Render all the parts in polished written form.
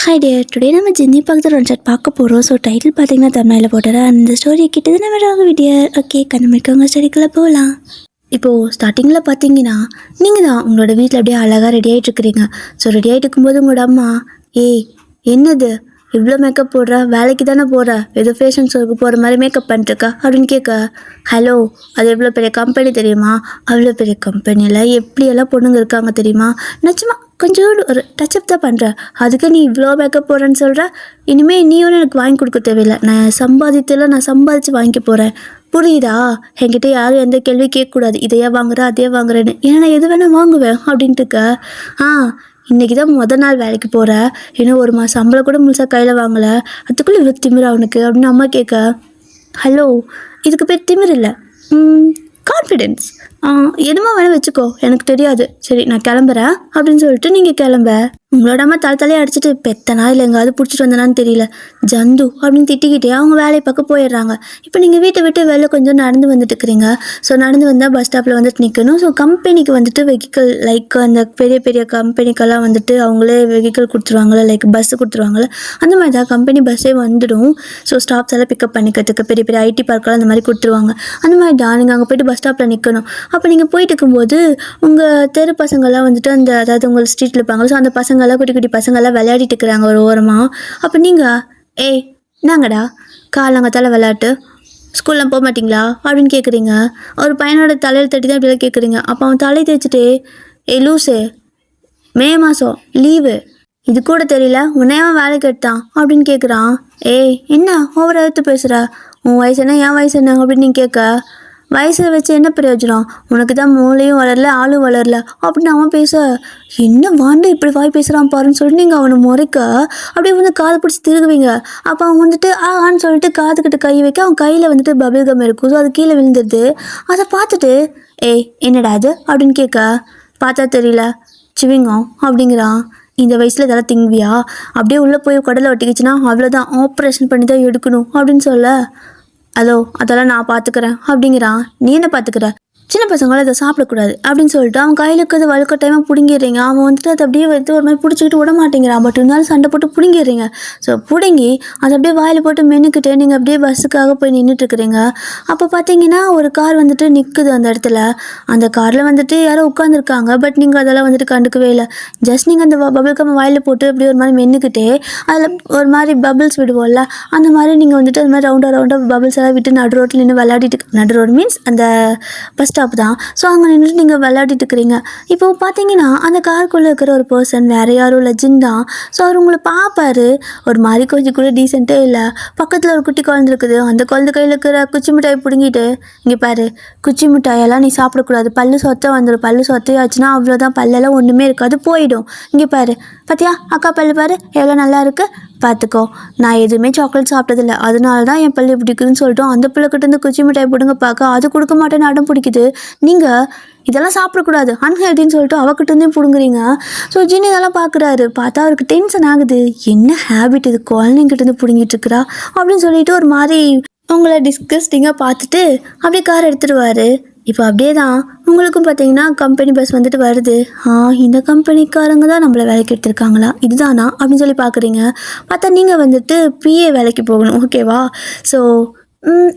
Hi dear, today நம்ம ஜின்னி பக்கத்தில் one set பார்க்க போகிறோம். ஸோ டைட்டில் பார்த்தீங்கன்னா தமிழில் போட்டுற அந்த ஸ்டோரி கிட்டது நம்ம ராகவி டியர். ஓகே, கண்ணமிக்க உங்கள் ஸ்டோரிக்குள்ளே போகலாம். இப்போது ஸ்டார்டிங்கில் பார்த்தீங்கன்னா நீங்கள் தான் உங்களோட வீட்டில் அப்படியே அழகாக ரெடி ஆகிட்டு இருக்கிறீங்க. ஸோ ரெடி ஆகிட்டு இருக்கும்போது உங்களோட அம்மா, ஏய் என்னது இவ்வளோ மேக்கப் போடுற, வேலைக்கு தானே போகிற, ஏதோ ஃபேஷன் ஷோக்கு போகிற மாதிரி மேக்கப் பண்ணிட்டுருக்கா அப்படின்னு கேட்க, ஹலோ அது எவ்வளோ பெரிய கம்பெனி தெரியுமா, அவ்வளோ பெரிய கம்பெனியில் எப்படியெல்லாம் பொண்ணுங்க இருக்காங்க தெரியுமா, நிச்சயமா கொஞ்சோண்டு ஒரு டச்சப் தான் பண்ணுறேன், அதுக்கு நீ இவ்வளோ மேக்கப் போடுறேன்னு சொல்கிற, இனிமேல் நீ ஒன்று எனக்கு வாங்கி கொடுக்க தேவையில்லை, நான் சம்பாதிச்சு வாங்கிக்க போகிறேன், புரியுதா, என்கிட்ட யாரும் எந்த கேள்வி கேட்கக்கூடாது, இதையா வாங்குறேன் அதையே வாங்குறேன்னு, ஏன்னா நான் எது வேணால் வாங்குவேன் அப்படின்ட்டு இருக்க. இன்றைக்கி தான் நாள் வேலைக்கு போகிற, இன்னும் ஒரு மாதம் சம்பளம் கூட முழுசாக கையில் வாங்கலை, அதுக்குள்ளே இவ்வளோ திமிரா அவனுக்கு அப்படின்னு அம்மா கேட்க, ஹலோ இதுக்கு பேர் திமிர் இல்லை, கான்ஃபிடென்ஸ், என்னமோ வேணால் வச்சுக்கோ, எனக்கு தெரியாது, சரி நான் கிளம்புறேன் அப்படின்னு சொல்லிட்டு நீங்கள் கிளம்ப. உங்களோட அம்மா தலையை அடிச்சுட்டு பெத்தனா இல்லை எங்காவது பிடிச்சிட்டு வந்தனான்னு தெரியல, ஜந்து அப்படின்னு திட்டிக்கிட்டே அவங்க வேலையை பக்கம் போயிடுறாங்க. இப்போ நீங்கள் வீட்டை விட்டு வெளில கொஞ்சம் நடந்து வந்துட்டு இருக்கிறீங்க. ஸோ நடந்து வந்தால் பஸ் ஸ்டாப்பில் வந்துட்டு நிற்கணும். ஸோ கம்பெனிக்கு வந்துட்டு வெஹிக்கிள், லைக் அந்த பெரிய பெரிய கம்பெனிக்கெல்லாம் வந்துட்டு அவங்களே வெஹிக்கிள் கொடுத்துருவாங்களே, லைக் பஸ்ஸு கொடுத்துருவாங்களே, அந்த மாதிரி தான் கம்பெனி பஸ்ஸே வந்துடும். ஸோ ஸ்டாப்ஸ் எல்லாம் பிக்கப் பண்ணிக்கிறதுக்கு பெரிய பெரிய ஐடி பார்க்கெல்லாம் அந்த மாதிரி கொடுத்துருவாங்க. அந்த மாதிரி தான் நீங்கள் அங்கே போய்ட்டு பஸ் ஸ்டாப்பில் நிற்கணும். அப்போ நீங்கள் போயிட்டு இருக்கும்போது உங்கள் தெரு பசங்கள்லாம் வந்துட்டு அதாவது உங்கள் ஸ்ட்ரீட்டில் இருப்பாங்க. ஸோ அந்த பசங்க குட்டி குட்டி பசங்கள்லாம் விளையாடிட்டு இருக்கிறாங்க ஒரு ஓரமாக. அப்போ நீங்கள், ஏய் நாங்கடா காலங்கத்தால விளையாட்டு, ஸ்கூல்லாம் போக மாட்டிங்களா அப்படின்னு கேட்குறீங்க. ஒரு பையனோட தலையில் தட்டி தான் இப்படிலாம் கேட்குறீங்க. அப்போ அவன் தலை தேய்ச்சிட்டு, ஏய் லூஸு, மே மாதம் லீவு, இது கூட தெரியல உன்னையவன் வேலைக்கு எடுத்தான் அப்படின்னு கேட்குறான். ஏய் என்ன ஓவர எடுத்து பேசுகிற, உன் வயசு என்ன என் வயசு என்ன அப்படின்னு நீ கேட்க, வயசில் வச்சு என்ன பிரயோஜனம், உனக்கு தான் மூளையும் வளரல ஆளும் வளரல அப்படின்னு அவன் பேச, என்ன வாண்டு இப்படி வாய் பேசுகிறான் பாருன்னு சொல்லிட்டு நீங்கள் அவனை முறைக்க அப்படியே வந்து காதை பிடிச்சி திருகுவீங்க. அப்போ அவன் வந்துட்டு ஆன்னு சொல்லிட்டு காதுக்கிட்ட கை வைக்க அவன் கையில் வந்துட்டு பபிள் கம் இருக்கும். ஸோ அது கீழே விழுந்துடுது. அதை பார்த்துட்டு, ஏய் என்னடா அது அப்படின்னு கேட்க, பார்த்தா தெரியல சிவிங்கம் அப்படிங்கிறான். இந்த வயசில் இதெல்லாம் திங்குவியா, அப்படியே உள்ளே போய் கடலை ஒட்டிக்கிச்சுன்னா அவ்வளோதான், ஆப்ரேஷன் பண்ணி தான் எடுக்கணும் அப்படின்னு சொல்ல, அதோ அதெல்லாம் நான் பார்த்துக்கிறேன் அப்படிங்கிறான். நீ என்ன பார்த்துக்கிற, சின்ன பசங்களும் அதை சாப்பிடக்கூடாது அப்படின்னு சொல்லிட்டு அவன் கையில் இருக்கிறது வழுக்க டைமாக பிடுங்கிடுறீங்க. அவன் வந்துட்டு அதை அப்படியே வந்து ஒரு மாதிரி பிடிச்சிக்கிட்டு விட மாட்டேங்கிறான். பட் இருந்தாலும் சண்டை போட்டு பிடுங்கிடுறீங்க. ஸோ பிடுங்கி அதை அப்படியே வாயில் போட்டு மென்னுக்கிட்டு நீங்கள் அப்படியே பஸ்ஸுக்காக போய் நின்றுட்டுருக்குறீங்க. அப்போ பார்த்தீங்கன்னா ஒரு கார் வந்துட்டு நிற்குது அந்த இடத்துல. அந்த காரில் வந்துட்டு யாரோ உட்காந்துருக்காங்க. பட் நீங்கள் அதெல்லாம் வந்துட்டு கண்டுக்கவே இல்லை. ஜஸ்ட் நீங்கள் அந்த பபிள் கம் வாயில் போட்டு அப்படியே ஒரு மாதிரி மென்னுக்கிட்டே அதில் ஒரு மாதிரி பபிள்ஸ் விடுவோம்ல, அந்த மாதிரி நீங்கள் வந்துட்டு அது மாதிரி ரவுண்டாக பபிள்ஸ் எல்லாம் விட்டு நடு ரோட்டில் நின்று விளையாடிட்டு, நடு ரோடு மீன்ஸ் அந்த பஸ் ஸ்டாப் தான். ஸோ அங்கே நின்றுட்டு நீங்கள் விளையாடிட்டு இருக்கிறீங்க. இப்போ பார்த்தீங்கன்னா அந்த காருக்குள்ளே இருக்கிற ஒரு பர்சன் வேறு யாரும் இல்லை, ஜின் தான். ஸோ அவர் உங்களை பார்ப்பாரு, ஒரு மாதிரி கொஞ்சம் கூட டீசென்ட்டே இல்லை. பக்கத்தில் ஒரு குட்டி குழந்தை இருக்குது. அந்த குழந்தை கையில் இருக்கிற குச்சி மிட்டாயை பிடுங்கிட்டு, இங்கே பாரு குச்சி மிட்டாயெல்லாம் நீ சாப்பிடக்கூடாது, பல்லு சொத்தை வந்துடும், பல்லு சொத்தையாச்சுன்னா அவ்வளோதான், பல்லெல்லாம் ஒன்றுமே இருக்காது போயிடும், இங்கே பாரு பார்த்தியா அக்கா பல்லு பாரு எவ்வளோ நல்லா இருக்குது, பார்த்துக்கோ, நான் எதுவுமே சாக்லேட் சாப்பிட்டதில்லை, அதனால தான் என் பள்ளி பிடிக்குதுன்னு சொல்லிட்டு அந்த பிள்ளைக்கிட்ட இருந்து குச்சி மிட்டாய் பிடுங்க பார்க்க அது கொடுக்க மாட்டேன்னு அடம் பிடிக்குது. நீங்கள் இதெல்லாம் சாப்பிடக்கூடாது அன்ஹெல்தின்னு சொல்லிட்டு அவகிட்டேருந்தே பிடுங்குறீங்க. ஸோ ஜின் இதெல்லாம் பார்க்குறாரு. பார்த்தா அவருக்கு டென்ஷன் ஆகுது. என்ன ஹேபிட் இது, குழந்தைங்கிட்டேருந்து பிடுங்கிட்டு இருக்கிறா அப்படின்னு சொல்லிட்டு ஒரு மாதிரி உங்களை டிஸ்கஸ்டிங்காக பார்த்துட்டு அப்படியே கார் எடுத்துடுவார். இப்போ அப்படியே தான் உங்களுக்கும் பார்த்தீங்கன்னா கம்பெனி பஸ் வந்துட்டு வருது. இந்த கம்பெனிக்காரங்க தான் நம்மளை வேலைக்கு எடுத்துருக்காங்களா, இதுதானா அப்படின்னு சொல்லி பார்க்குறீங்க. பார்த்தா நீங்கள் வந்துட்டு பிஏ வேலைக்கு போகணும், ஓகேவா. ஸோ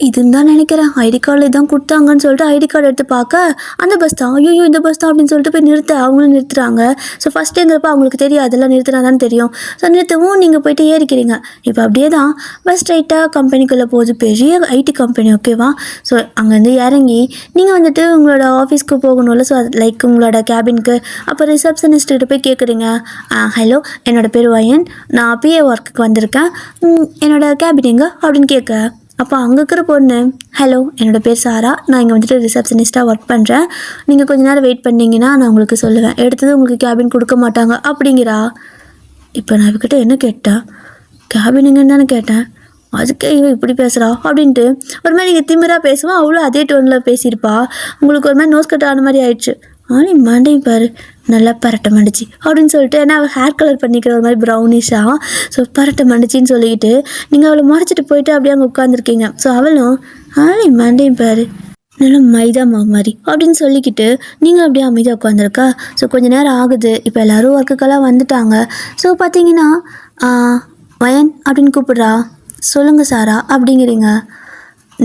இதுன்னு தான் நினைக்கிறேன், ஐடி கார்டில் இதான் கொடுத்தாங்கன்னு சொல்லிட்டு ஐடி கார்டு எடுத்து பார்க்க அந்த பஸ் தான். ஐயோ இந்த பஸ் தான் அப்படின்னு சொல்லிட்டு போய் நிறுத்த அவங்களும் நிறுத்துறாங்க. ஸோ ஃபஸ்ட்டுங்கிறப்ப அவங்களுக்கு தெரியும் அதெல்லாம் நிறுத்தினா தான் தெரியும். ஸோ நிறுத்தவும் நீங்கள் போயிட்டு ஏறிக்கிறீங்க. இப்போ அப்படியே தான் பஸ் ஸ்ட்ரைட்டாக கம்பெனிக்குள்ளே போகுது, பெரிய ஐடி கம்பெனி, ஓகேவா. ஸோ அங்கேருந்து இறங்கி நீங்கள் வந்துட்டு உங்களோட ஆஃபீஸ்க்கு போகணும்ல, ஸோ லைக் உங்களோட கேபினுக்கு. அப்போ ரிசப்ஷனிஸ்ட்டு போய் கேட்குறீங்க, ஹலோ என்னோடய பேர் வயன், நான் பிஏ ஒர்க்குக்கு வந்திருக்கேன், என்னோடய கேபின் எங்கே அப்படின்னு கேட்க. அப்போ அங்கே இருக்கிற பொண்ணு, ஹலோ என்னோடய பேர் சாரா, நான் இங்கே வந்துட்டு ரிசப்ஷனிஸ்ட்டாக ஒர்க் பண்ணுறேன், நீங்கள் கொஞ்ச நேரம் வெயிட் பண்ணிங்கன்னா நான் உங்களுக்கு சொல்லுவேன், எடுத்தது உங்களுக்கு கேபின் கொடுக்க மாட்டாங்க அப்படிங்கிறா. இப்போ நான் இவகிட்ட என்ன கேட்டேன், கேபின் எங்கன்னு தானே கேட்டேன், அதுக்கே இவன் இப்படி பேசுகிறா அப்படின்ட்டு ஒரு மாதிரி நீங்கள் திமிராக பேசுவோம், அவ்வளோ அதே டோனில் பேசியிருப்பா. உங்களுக்கு ஒரு மாதிரி நோஸ் கட் ஆன மாதிரி ஆயிடுச்சு. மண்டையும் பாரு நல்லா பரட்ட மண்டிச்சு அப்படின்னு சொல்லிட்டு, ஏன்னா அவள் ஹேர் கலர் பண்ணிக்கிற ஒரு மாதிரி ப்ரௌனிஷாக, ஸோ பரட்ட மண்டிச்சின்னு சொல்லிக்கிட்டு நீங்கள் அவளை மறைச்சிட்டு போயிட்டு அப்படியே அங்கே உட்காந்துருக்கீங்க. ஸோ அவளும் மண்டையும் பாரு நல்லா மைதா மாவு மாதிரி அப்படின்னு சொல்லிக்கிட்டு நீங்கள் அப்படியே அமைதியாக உட்காந்துருக்கா. ஸோ கொஞ்சம் நேரம் ஆகுது. இப்போ எல்லோரும் ஒர்க்குக்கெல்லாம் வந்துட்டாங்க. ஸோ பார்த்தீங்கன்னா வயன் அப்படின்னு கூப்பிட்றா. சொல்லுங்கள் சாரா அப்படிங்கிறீங்க.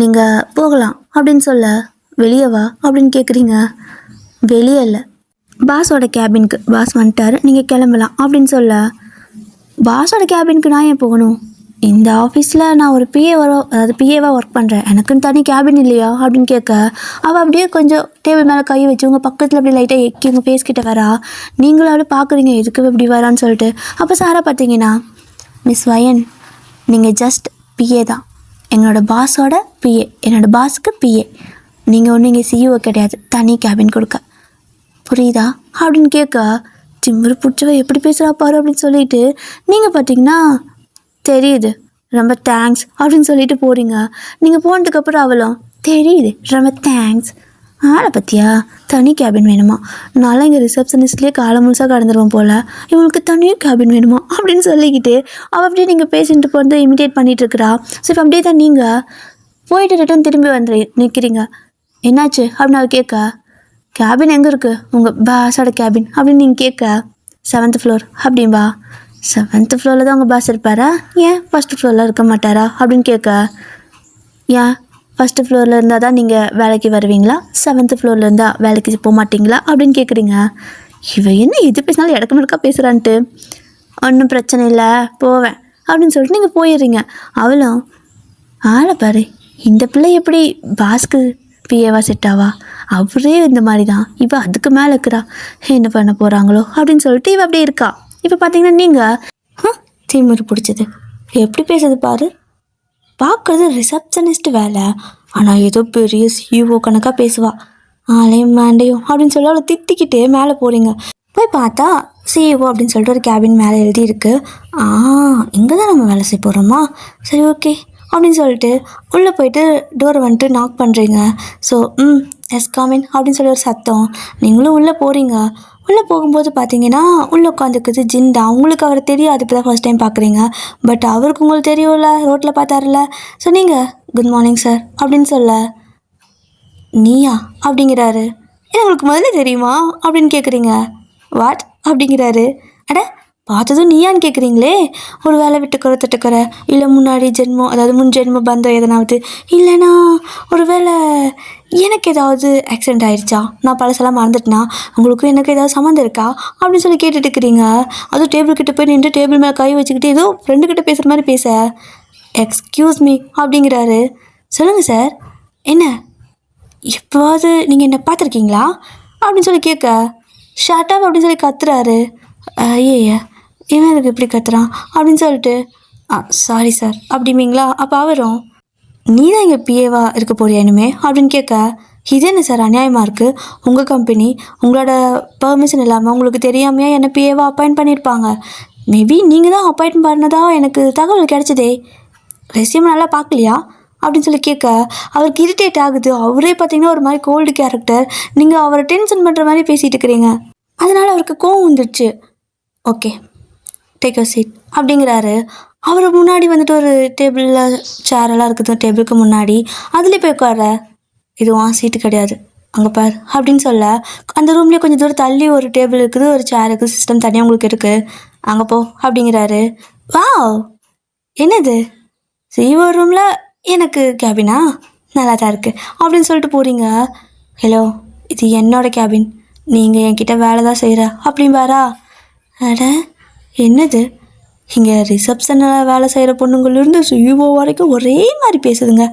நீங்கள் போகலாம் அப்படின்னு சொல்ல வெளியே வா அப்படின்னு கேட்குறீங்க. வெளியே இல்லை, பாஸோட கேபினுக்கு. பாஸ் வந்துட்டார், நீங்கள் கிளம்பலாம் அப்படின்னு சொல்ல பாஸோட கேபினுக்கு நான் ஏன் போகணும்? இந்த ஆஃபீஸில் நான் ஒரு பிஏவாக ஒர்க் பண்ணுறேன், எனக்குன்னு தனி கேபின் இல்லையா அப்படின்னு கேட்க அவள் அப்படியே கொஞ்சம் டேபிள் மேலே கை வச்சு உங்கள் பக்கத்தில் அப்படியே லைட்டாக எக்கி உங்கள் ஃபேஸ் கிட்ட வரா. நீங்களும் அப்படியே பார்க்குறீங்க எதுக்கு இப்படி வரான்னு சொல்லிட்டு. அப்போ சாரா பார்த்தீங்கன்னா, மிஸ் வயன், நீங்கள் ஜஸ்ட் பிஏ தான், எங்களோட பாஸோட பிஏ, என்னோடய பாஸுக்கு பிஏ. நீங்கள் ஒன்றும் இங்கே சிஇஓ கிடையாது, தனி கேபின் கொடுக்க, புரியுதா அப்படின்னு கேட்க திமிரு பிடிச்சவ எப்படி பேசுகிறா பாரு அப்படின்னு சொல்லிட்டு நீங்கள் பார்த்தீங்கன்னா தெரியுது ரொம்ப தேங்க்ஸ் அப்படின்னு சொல்லிட்டு போகிறீங்க. நீங்கள் போனதுக்கப்புறம் அவளும் தெரியுது ரொம்ப தேங்க்ஸ். ஆளை பற்றியா தனி கேபின் வேணுமா, நான்லாம் இங்கே ரிசப்ஷனிஸ்ட்லேயே காலம் முழுசாக கடந்துருவோம் போல், இவங்களுக்கு தனியும் கேபின் வேணுமா அப்படின்னு சொல்லிக்கிட்டு அவள் அப்படியே நீங்கள் பேசிட்டு போகிறது இமிட்டேட் பண்ணிகிட்ருக்குறா. ஸோ இப்போ அப்படியே தான் நீங்கள் போயிட்டு ரிட்டன் திரும்பி நிற்கிறீங்க. என்னாச்சு அப்படின்னு அவள் கேட்க, கேபின் எங்கே இருக்குது, உங்கள் பாஸோட கேபின் அப்படின்னு நீங்கள் கேட்க 7th floor அப்படின்பா. 7th floorல தான் உங்கள் பாஸ் இருப்பாரா, ஏன் ஃபஸ்ட் ஃப்ளோரில் இருக்க மாட்டாரா அப்படின்னு கேட்க, ஏன் ஃபஸ்ட்டு ஃப்ளோரில் இருந்தால் தான் நீங்கள் வேலைக்கு வருவீங்களா, 7th floorல இருந்தால் வேலைக்கு போக மாட்டிங்களா அப்படின்னு கேட்குறீங்க. இவன் என்ன எது பேசினாலும் இடக்கு முடக்கா பேசுகிறான்ட்டு. ஒன்றும் பிரச்சனை இல்லை போவேன் அப்படின்னு சொல்லிட்டு நீங்கள் போயிடுறீங்க. அவளும் ஆளை பாரு, இந்த பிள்ளை எப்படி பாஸ்க்கு பிஏவா செட்டாவா, அவரே இந்த மாதிரி தான், இப்போ அதுக்கு மேலே இருக்கிறா, என்ன பண்ண போகிறாங்களோ அப்படின்னு சொல்லிட்டு இவ அப்படியே இருக்கா. இப்போ பார்த்தீங்கன்னா நீங்கள் திமிரு பிடிச்சது எப்படி பேசுறது பாரு, பார்க்குறது ரிசப்ஷனிஸ்ட் வேலை, ஆனால் ஏதோ பெரிய சிஇஓ கணக்காக பேசுவா, ஆலையும் மேண்டையும் அப்படின்னு சொல்லி அவளை திட்டிக்கிட்டே மேலே போகிறீங்க. போய் பார்த்தா சிஇஓ அப்படின்னு சொல்லிட்டு ஒரு கேபின் மேலே எழுதியிருக்கு. இங்கே தான் நம்ம வேலை செய்ய போகிறோமா, சரி ஓகே அப்படின்னு சொல்லிட்டு உள்ளே போயிட்டு டோரை வந்துட்டு நாக் பண்ணுறீங்க. ஸோ எஸ் காமின் அப்படின்னு சொல்லி ஒரு சத்தம். நீங்களும் உள்ளே போகிறீங்க. உள்ளே போகும்போது பார்த்தீங்கன்னா உள்ளே உட்காந்துக்குது ஜிண்டா. உங்களுக்கு அவர் தெரியாது, இப்போ தான் ஃபர்ஸ்ட் டைம் பார்க்குறீங்க. பட் அவருக்கு உங்களுக்கு தெரியும்ல, ரோட்டில் பார்த்தாருல. ஸோ நீங்கள் குட் மார்னிங் சார் அப்படின்னு சொல்ல, நீயா அப்படிங்கிறாரு. உங்களுக்கு முதல்ல தெரியுமா அப்படின்னு கேட்குறீங்க. வாட் அப்படிங்கிறாரு. அட பார்த்ததும் நீயான்னு கேட்குறீங்களே, ஒரு வேலை விட்டுக்கிற தட்டுக்கிற, இல்லை முன்னாடி ஜென்மம் அதாவது முன் ஜென்ம பந்தம் எதனாவது, இல்லைனா ஒரு வேலை எனக்கு ஏதாவது ஆக்சிடெண்ட் ஆகிடுச்சா, நான் பழசெல்லாம் மறந்துட்டேனா, உங்களுக்கு எனக்கு ஏதாவது சம்மந்தம் இருக்கா அப்படின்னு சொல்லி கேட்டுட்டு இருக்கிறீங்க. அதுவும் டேபிள் கிட்ட போய் நின்று டேபிள் மேலே கை வச்சுக்கிட்டு ஏதோ ஃப்ரெண்டுக்கிட்ட பேசுகிற மாதிரி பேச, எக்ஸ்கியூஸ் மீ அப்படிங்கிறாரு. சொல்லுங்கள் சார், என்ன எப்போவாவது நீங்கள் என்ன பார்த்துருக்கீங்களா அப்படின்னு சொல்லி கேட்க, ஷார்ட்டாக அப்படின்னு சொல்லி கத்துறாரு. ஐயா இவன் எனக்கு எப்படி கத்துறான் அப்படின்னு சொல்லிட்டு, சாரி சார் அப்படிங்களா. அப்போ அவரும் நீ தான் இங்கே பிஏவா இருக்க போறியா இனிமே அப்படின்னு கேட்க, இது என்ன சார் அநியாயமாக இருக்குது, உங்கள் கம்பெனி உங்களோட பெர்மிஷன் இல்லாமல் உங்களுக்கு தெரியாமையா என்ன பிஏவா அப்பாயிண்ட் பண்ணியிருப்பாங்க, மேபி நீங்கள் தான் அப்பாயிண்ட் பண்ணதா எனக்கு தகவல் கிடச்சதே, ரெஸ்யூம் நல்லா பார்க்கலையா அப்படின்னு சொல்லி கேட்க அவருக்கு இரிட்டேட் ஆகுது. அவரே பார்த்தீங்கன்னா ஒரு மாதிரி கோல்டு கேரக்டர், நீங்கள் அவரை டென்ஷன் பண்ணுற மாதிரி பேசிகிட்டு இருக்கிறீங்க. அதனால் அவருக்கு கோவம் வந்துடுச்சு. ஓகே டேக் யூர் சீட் அப்படிங்கிறாரு. அவர் முன்னாடி வந்துட்டு ஒரு டேபிளில் சேரெல்லாம் இருக்குது டேபிளுக்கு முன்னாடி, அதுலேயே போய் உட்கார, இதுவும் சீட்டு கிடையாது அங்கே பார் அப்படின்னு சொல்ல, அந்த ரூம்லேயே கொஞ்சம் தூரம் தள்ளி ஒரு டேபிள் இருக்குது, ஒரு சேர் இருக்குது, சிஸ்டம் தனியாக உங்களுக்கு இருக்குது, அங்கே போ அப்படிங்கிறாரு. வாவ் என்னது சிஇஓ ரூமில் எனக்கு கேபினா, நல்லா தான் இருக்குது அப்படின்னு சொல்லிட்டு போகிறீங்க. ஹலோ இது என்னோடய கேபின், நீங்கள் என்கிட்ட வேலை தான் செய்கிற அப்படின்பாரா. அட என்னது இங்கே ரிசப்ஷனில் வேலை செய்கிற பொண்ணுங்கள்லேருந்து சிஇஓ வரைக்கும் ஒரே மாதிரி பேசுதுங்க,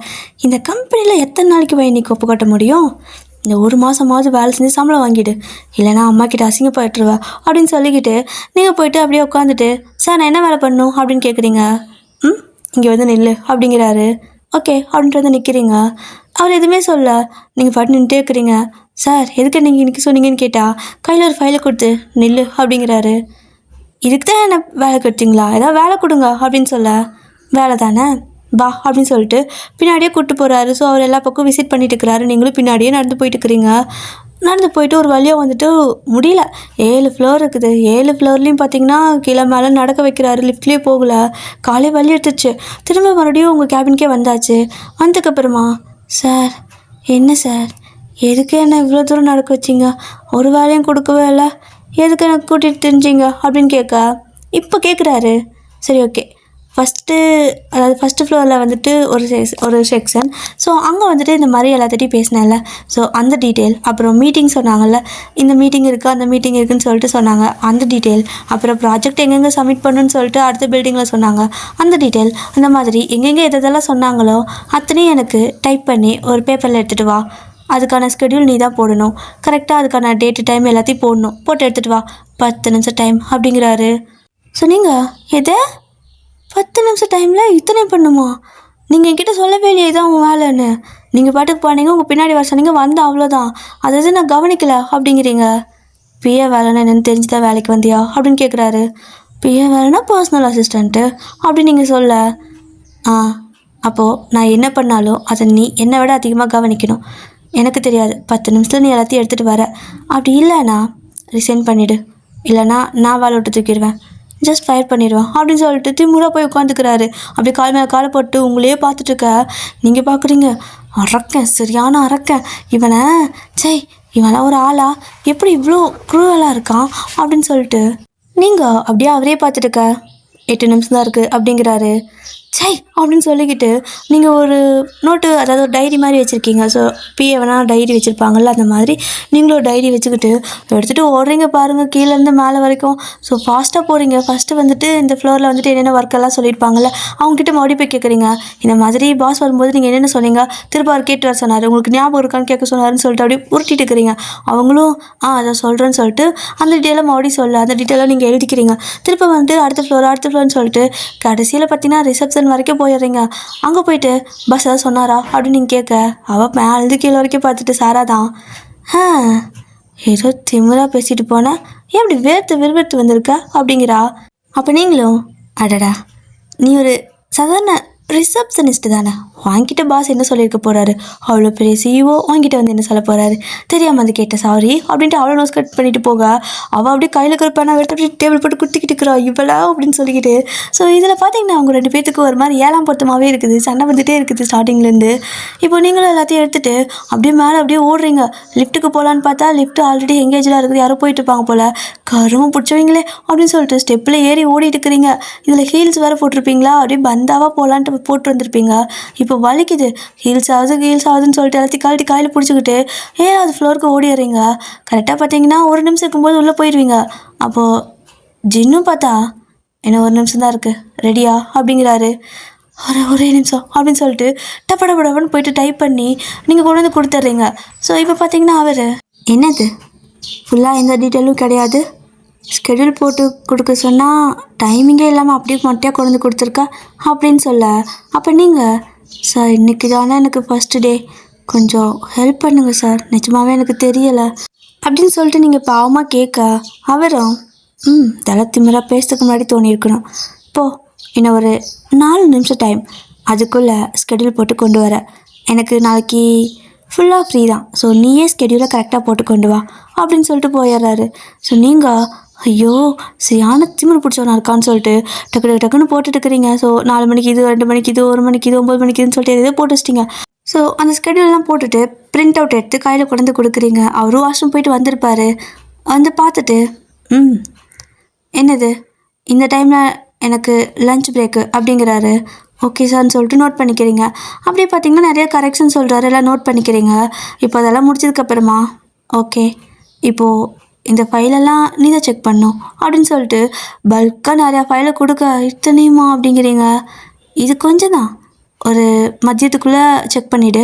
இந்த கம்பெனியில் எத்தனை நாளைக்கு இன்னைக்கு ஒப்பு கட்ட முடியும், இந்த ஒரு மாதமாவது வேலை செஞ்சு சம்பளம் வாங்கிடு, இல்லைனா அம்மா கிட்ட அசிங்கப்பட்டுருவேன் அப்படின்னு சொல்லிக்கிட்டு நீங்கள் போயிட்டு அப்படியே உட்காந்துட்டு, சார் நான் என்ன வேலை பண்ணணும் அப்படின்னு கேட்குறீங்க. இங்கே வந்து நில்லு அப்படிங்கிறாரு. ஓகே அப்படின்ட்டு வந்து நிற்கிறீங்க. அவர் எதுவுமே சொல்ல, நீங்கள் பாட்டு நின்றுட்டே இருக்கிறீங்க. சார் எதுக்கு நீங்கள் இன்றைக்கி சொன்னீங்கன்னு கேட்டால் கையில் ஒரு ஃபைலை கொடுத்து நில்லு அப்படிங்கிறாரு. இதுக்கு தான் என்ன வேலை கொடுத்தீங்களா, ஏதாவது வேலை கொடுங்க அப்படின்னு சொல்ல, வேலை தானே வா அப்படின்னு சொல்லிட்டு பின்னாடியே கூப்பிட்டு போகிறாரு. ஸோ அவர் எல்லா பக்கம் விசிட் பண்ணிட்டு இருக்கிறாரு. நீங்களும் பின்னாடியே நடந்து போயிட்டு இருக்கிறீங்க. நடந்து போயிட்டு ஒரு வழியாக வந்துட்டு முடியல, 7 ஃப்ளோர் இருக்குது, 7 ஃப்ளோர்லேயும் பார்த்தீங்கன்னா கீழே மேலே நடக்க வைக்கிறாரு, லிஃப்ட்லேயே போகல, காலையே வலி எடுத்துச்சு. திரும்ப மறுபடியும் உங்கள் கேபின்கே வந்தாச்சு. வந்ததுக்கப்புறமா சார் என்ன சார், எதுக்கு என்ன இவ்வளோ தூரம் நடக்க வச்சிங்க? ஒரு வேலையும் கொடுக்கவே இல்லை, எதுக்கு எனக்கு கூட்டிகிட்டு தெரிஞ்சிங்க அப்படின்னு கேட்க இப்போ கேட்குறாரு. சரி, ஓகே. ஃபஸ்ட்டு ஃப்ளோரில் வந்துட்டு ஒரு செக்ஷன். ஸோ அங்கே வந்துட்டு இந்த மாதிரி எல்லாத்திட்டையும் பேசினேன்ல, ஸோ அந்த டீட்டெயில், அப்புறம் மீட்டிங் சொன்னாங்கல்ல, இந்த மீட்டிங் இருக்குது அந்த மீட்டிங் இருக்குதுன்னு சொல்லிட்டு சொன்னாங்க, அந்த டீட்டெயில், அப்புறம் ப்ராஜெக்ட் எங்கெங்கே சப்மிட் பண்ணுன்னு சொல்லிட்டு அடுத்த பில்டிங்கில் சொன்னாங்க, அந்த டீட்டெயில், அந்த மாதிரி எங்கெங்கே எதெல்லாம் சொன்னாங்களோ அத்தனையும் எனக்கு டைப் பண்ணி ஒரு பேப்பரில் எடுத்துகிட்டு வா. அதுக்கான ஸ்கெடியூல் நீ தான் போடணும், கரெக்டாக அதுக்கான டேட்டு டைம் எல்லாத்தையும் போட்டு எடுத்துகிட்டு வா. 10 நிமிஷம் டைம் அப்படிங்கிறாரு. ஸோ நீங்கள் எதை 10 நிமிஷம் டைமில் இத்தனை பண்ணுமா? நீங்கள் என்கிட்ட சொல்லவே இல்லையே தான் உங்கள் வேலைன்னு. நீங்கள் பாட்டுக்கு போனீங்க, உங்கள் பின்னாடி வர சொன்னீங்க, வந்து அவ்வளோதான். அதாவது நான் கவனிக்கல அப்படிங்கிறீங்க. பிஏ வேலைன்னு என்னென்னு தெரிஞ்சு தான் வேலைக்கு வந்தியா அப்படின்னு கேட்குறாரு. பிஏ வேலைன்னா பர்சனல் அசிஸ்டண்ட்டு அப்படி நீங்கள் சொல்ல. அப்போது நான் என்ன பண்ணாலும் அதை நீ என்னை விட அதிகமாக கவனிக்கணும். எனக்கு தெரியாது, 10 நிமிஷத்தில் நீ எல்லாத்தையும் எடுத்துகிட்டு வர. அப்படி இல்லைன்னா ரிசைன் பண்ணிவிடு, இல்லைனா நான் வேலை விட்டு தூக்கிடுவேன், ஜஸ்ட் ஃபயர் பண்ணிடுவேன் அப்படின்னு சொல்லிட்டு திமுறாக போய் உட்காந்துக்கிறாரு. அப்படி கால் மேலே காலை போட்டு உங்களையே பார்த்துட்ருக்க. நீங்கள் பார்க்குறீங்க, அரக்கன், சரியான அரக்கன் இவனை, இவெல்லாம் ஒரு ஆளா, எப்படி இவ்வளோ குரூவலாக இருக்கான் அப்படின்னு சொல்லிட்டு நீங்கள் அப்படியே அவரே பார்த்துட்டுக்க. 8 நிமிஷம் தான் இருக்குது அப்படிங்கிறாரு. அப்படின்னு சொல்லிக்கிட்டு நீங்கள் ஒரு நோட்டு, அதாவது ஒரு டைரி மாதிரி வச்சுருக்கீங்க. ஸோ பிஏ வேணால் டைரி வச்சுருப்பாங்கள்ல, அந்த மாதிரி நீங்களும் ஒரு டைரி வச்சுக்கிட்டு எடுத்துகிட்டு ஓடுறீங்க பாருங்கள், கீழேருந்து மேலே வரைக்கும். ஸோ ஃபாஸ்ட்டாக போகிறீங்க. ஃபஸ்ட்டு வந்துட்டு இந்த ஃப்ளோரில் வந்துட்டு என்னென்ன ஒர்க்கெல்லாம் சொல்லியிருப்பாங்கள்ல, அவங்ககிட்ட மறுபடியும் போய் கேட்குறீங்க. இந்த மாதிரி பாஸ் வரும்போது நீங்கள் என்னென்ன சொன்னீங்க, திரும்ப அவர் கேட்டு வர சொன்னார், உங்களுக்கு ஞாபகம் இருக்கான்னு கேட்க சொன்னார்னு சொல்லிட்டு அப்படியே உருட்டிட்டு இருக்கிறீங்க. அவங்களும் அதை சொல்கிறேன்னு சொல்லிட்டு அந்த டீட்டெயிலாக மறுபடியும் சொல்ல, அந்த டீட்டெயிலாக நீங்கள் எழுதிக்கிறீங்க. திரும்ப வந்து அடுத்த ஃப்ளோர்னு சொல்லிட்டு கடைசியில் பார்த்தீங்கன்னா ரிசப்ஷன் வரைக்கும் போயிடுறீங்க. அங்கே போயிட்டு பஸ் ஏதாவது சொன்னாரா அப்படின்னு நீங்கள் கேட்க, அவள் மேலேருந்து கீழே வரைக்கும் பார்த்துட்டு சாரா தான், ஏதோ திமிராக பேசிட்டு போனேன், ஏன் அப்படி விறுவிறுத்து வந்திருக்க அப்படிங்கிறா. அப்போ நீங்களும், அடடா நீ ஒரு சாதாரண ரிசப்ஷனிஸ்ட் தானே, வாங்கிட்ட பாஸ் என்ன சொல்லியிருக்க போகிறாரு, அவ்வளோ பெரிய சிஇஓ வாங்கிட்ட வந்து என்ன சொல்ல போகிறாரு, தெரியாமல் வந்து கேட்டேன் சாரி அப்படின்ட்டு அவ்வளோ நோஸ் கட் பண்ணிட்டு போக, அவள் அப்படியே கையில் இருக்கிறப்பான எடுத்து டேபிள் போட்டு குத்திக்கிட்டு இருக்கிறா இவ்வளோ அப்படின்னு சொல்லிக்கிட்டு. ஸோ இதில் பார்த்தீங்கன்னா அவங்க 2 பேத்துக்கு ஒரு மாதிரி ஏழாம் பொருத்தமாகவே இருக்குது, சண்டை வந்துகிட்டே இருக்குது ஸ்டார்டிங்லேருந்து. இப்போ நீங்களும் எல்லாத்தையும் எடுத்துகிட்டு அப்படியே மேலே அப்படியே ஓடுறீங்க. லிஃப்ட்டுக்கு போகலான்னு பார்த்தா லிஃப்ட்டு ஆல்ரெடி எங்கேஜாக இருக்குது, யாரோ போயிட்டு இருப்பாங்க போல், கருமம் பிடிச்சவங்களே அப்படின்னு சொல்லிட்டு ஸ்டெப்பில் ஏறி ஓடிட்டு இருக்கிறீங்க. இதில் ஹீல்ஸ் வேறு போட்டிருப்பீங்களா, அப்படியே பந்தாவாக போகலான்ட்டு போட்டு வந்திருப்பீங்க. இப்போ வலிக்குது, ஹீல்ஸ் ஆகுதுன்னு சொல்லிட்டு எல்லாத்தையும் கழட்டி கையில் பிடிச்சிக்கிட்டு அது ஃப்ளோருக்கு ஓடிடுறீங்க. கரெக்டாக பார்த்தீங்கன்னா 1 நிமிஷம் இருக்கும்போது உள்ளே போயிடுவீங்க. அப்போது ஜின்னும் பார்த்தா என்ன 1 நிமிஷம் தான் இருக்குது, ரெடியா அப்படிங்கிறாரு. ஒரே நிமிஷம் அப்படின்னு சொல்லிட்டு டப்படப்படப்பன்னு போயிட்டு டைப் பண்ணி நீங்கள் கொண்டு வந்து கொடுத்துட்றீங்க. ஸோ இப்போ பார்த்தீங்கன்னா அவர் என்னது ஃபுல்லாக எந்த டீட்டெயிலும் கிடையாது, ஸ்கெடியூல் போட்டு கொடுக்க சொன்னால் டைமிங்கே இல்லாமல் அப்படியே மொட்டையாக கொண்டு வந்து கொடுத்துருக்கா அப்படின்னு சொல்ல, அப்போ நீங்கள் சார் இன்றைக்கி தானே எனக்கு ஃபஸ்ட்டு டே, கொஞ்சம் ஹெல்ப் பண்ணுங்கள் சார், நிஜமாகவே எனக்கு தெரியலை அப்படின்னு சொல்லிட்டு நீங்கள் பாவமாக கேட்க, அவரும் தலை திமிராக பேசுறதுக்கு முன்னாடி தோணியிருக்கணும், இன்னும் ஒரு 4 நிமிஷம் டைம், அதுக்குள்ளே ஸ்கெடியூல் போட்டு கொண்டு வர, எனக்கு நாளைக்கு ஃபுல்லாக ஃப்ரீ தான், ஸோ நீயே ஸ்கெடியூலை கரெக்டாக போட்டு கொண்டு வா அப்படின்னு சொல்லிட்டு போயிடுறாரு. ஸோ நீங்கள் ஐயோ சரியான திமிரு பிடிச்சவனா இருக்கான்னு சொல்லிட்டு டக்குன்னு போட்டுட்டு இருக்கிறீங்க. ஸோ 4 மணிக்கு இது, 2 மணிக்கு இது, 1 மணிக்கு இது, 9 மணிக்கு இதுன்னு சொல்லிட்டு எதோ போட்டு வச்சிட்டிங்க. ஸோ அந்த ஸ்கெடியூல்லாம் போட்டுட்டு பிரிண்ட் அவுட் எடுத்து கையில் கொண்டு கொடுக்குறீங்க. அவரும் வாஷ்ரூம் போயிட்டு வந்திருப்பார், வந்து பார்த்துட்டு என்னது இந்த டைமில் எனக்கு லஞ்ச் பிரேக்கு அப்படிங்கிறாரு. ஓகே சார்னு சொல்லிட்டு நோட் பண்ணிக்கிறீங்க. அப்படியே பார்த்தீங்கன்னா நிறைய கரெக்ஷன் சொல்கிறாரு, எல்லாம் நோட் பண்ணிக்கிறீங்க. இப்போ அதெல்லாம் முடிச்சதுக்கப்புறமா ஓகே இப்போது இந்த ஃபைலெல்லாம் நீ தான் செக் பண்ணணும் அப்படின்னு சொல்லிட்டு பல்காக நிறையா ஃபைலை கொடுக்க, இத்தனையுமா அப்படிங்கிறீங்க. இது கொஞ்சம் தான், ஒரு மதியத்துக்குள்ளே செக் பண்ணிவிடு,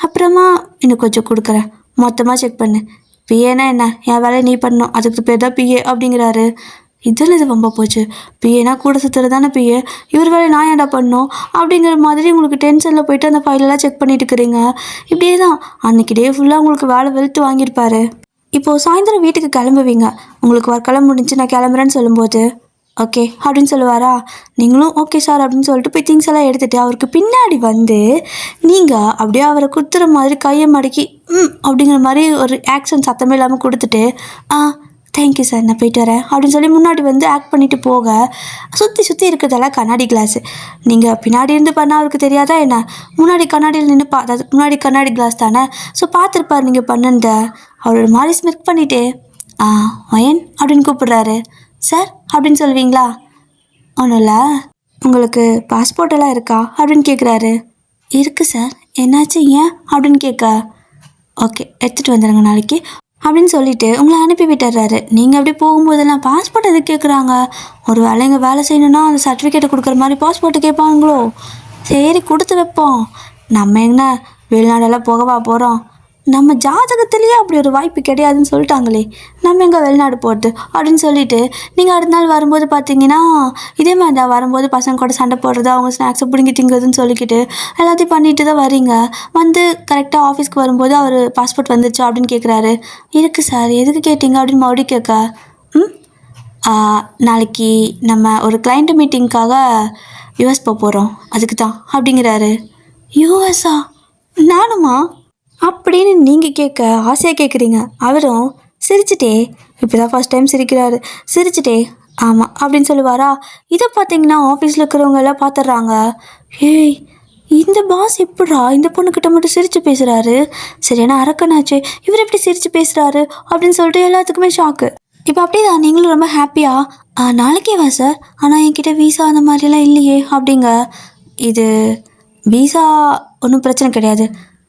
அப்புறமா இன்னும் கொஞ்சம் கொடுக்குறேன், மொத்தமாக செக் பண்ணு, பிஏனா என்ன, என் வேலையை நீ பண்ணணும், அதுக்கு பேர் தான் பிஏ அப்படிங்கிறாரு. இதில் இது ரொம்ப போச்சு, பிஏனா கூட சுற்றுறது தானே பிஏ, இவர் வேலையை நான் ஏன்டா பண்ணணும் அப்படிங்கிற மாதிரி உங்களுக்கு டென்ஷனில் போயிட்டு அந்த ஃபைலெல்லாம் செக் பண்ணிட்டு இருக்கிறீங்க. இப்படியே தான் அன்றைக்கி டே ஃபுல்லாக உங்களுக்கு வேலை வெளுத்து வாங்கியிருப்பார். இப்போது சாயந்தரம் வீட்டுக்கு கிளம்புவீங்க, உங்களுக்கு ஒர்க்கெல்லாம் முடிஞ்சு நான் கிளம்புறேன்னு சொல்லும்போது ஓகே அப்படின்னு சொல்லுவாரா, நீங்களும் ஓகே சார் அப்படின்னு சொல்லிட்டு போய் திங்ஸ் எல்லாம் எடுத்துகிட்டு அவருக்கு பின்னாடி வந்து நீங்கள் அப்படியே அவரை குத்துற மாதிரி கையை மடக்கி அப்படிங்கிற மாதிரி ஒரு ஆக்ஷன் சத்தமே இல்லாமல் கொடுத்துட்டு தேங்க்யூ சார், நான் போயிட்டு வரேன் அப்படின்னு சொல்லி முன்னாடி வந்து ஆக்ட் பண்ணிட்டு போக சுற்றி இருக்கிறதெல்லாம் கண்ணாடி கிளாஸு. நீங்கள் பின்னாடி இருந்து பண்ணால் அவருக்கு தெரியாதா என்ன? முன்னாடி கண்ணாடியில் நின்று அதாவது முன்னாடி கண்ணாடி கிளாஸ் தானே, ஸோ பார்த்துருப்பார் நீங்கள் பண்ணுந்த. அவரோட மாதிரி ஸ்மிர்க் பண்ணிவிட்டு வயன் அப்படின்னு கூப்பிடுறாரு. சார் அப்படின்னு சொல்லுவீங்களா? ஒன்றும் இல்லை, உங்களுக்கு பாஸ்போர்ட் எல்லாம் இருக்கா அப்படின்னு கேட்குறாரு. இருக்குது சார். என்னாச்சு, ஏன் அப்படின்னு கேட்க, ஓகே எடுத்துகிட்டு வந்துடுங்க நாளைக்கு அப்படின்னு சொல்லிட்டு உங்களை அனுப்பி விட்டுறாரு. நீங்கள் அப்படி போகும்போதெல்லாம் பாஸ்போர்ட் எதுக்கு கேட்குறாங்க? ஒரு வேலை இங்கே வேலை செய்யணுன்னா அந்த சர்டிஃபிகேட்டை கொடுக்குற மாதிரி பாஸ்போர்ட்டு கேட்பாங்களோ? சரி கொடுத்து வைப்போம். நம்ம என்ன வெளிநாடெல்லாம் போகவா போகிறோம்? நம்ம ஜாதகத்திலேயே அப்படி ஒரு வாய்ப்பு கிடையாதுன்னு சொல்லிட்டாங்களே, நம்ம எங்கே வெளிநாடு போகிறது அப்படின்னு சொல்லிட்டு நீங்கள் அடுத்த நாள் வரும்போது பார்த்தீங்கன்னா இதே மாதிரி தான் வரும்போது பசங்க கூட சண்டை போடுறது, அவங்க ஸ்நாக்ஸை பிடுங்கி திங்குறதுன்னு சொல்லிக்கிட்டு எல்லாத்தையும் பண்ணிட்டு தான் வரீங்க. வந்து கரெக்டாக ஆஃபீஸ்க்கு வரும்போது அவர் பாஸ்போர்ட் வந்துச்சு அப்படின்னு கேட்குறாரு. இருக்குது சார். எதுக்கு கேட்டிங்க அப்படின்னு மறுபடியும் கேட்க, நாளைக்கு நம்ம ஒரு கிளைண்ட் மீட்டிங்க்காக யூஎஸ் போகிறோம், அதுக்கு தான் அப்படிங்கிறாரு. யூஎஸ்ஸா? நானுமா அப்படின்னு நீங்கள் கேட்க ஆசையாக கேட்குறீங்க. அவரும் சிரிச்சிட்டே, இப்போ தான் ஃபஸ்ட் டைம் சிரிக்கிறாரு, சிரிச்சிட்டே ஆமாம் அப்படின்னு சொல்லுவாரா. இதை பார்த்தீங்கன்னா ஆஃபீஸில் இருக்கிறவங்க எல்லாம் பார்த்துட்றாங்க. ஏய், இந்த பாஸ் எப்படா இந்த பொண்ணுக்கிட்ட மட்டும் சிரித்து பேசுகிறாரு? சரியான அரக்கனாச்சு, இவர் எப்படி சிரித்து பேசுகிறாரு அப்படின்னு சொல்லிட்டு எல்லாத்துக்குமே ஷாக்கு. இப்போ அப்படியே தான் நீங்களும் ரொம்ப ஹாப்பியாக நாளைக்கே வா சார், ஆனால் என்கிட்ட வீசா அந்த மாதிரிலாம் இல்லையே அப்படிங்க. இது வீசா ஒன்றும் பிரச்சனை கிடையாது,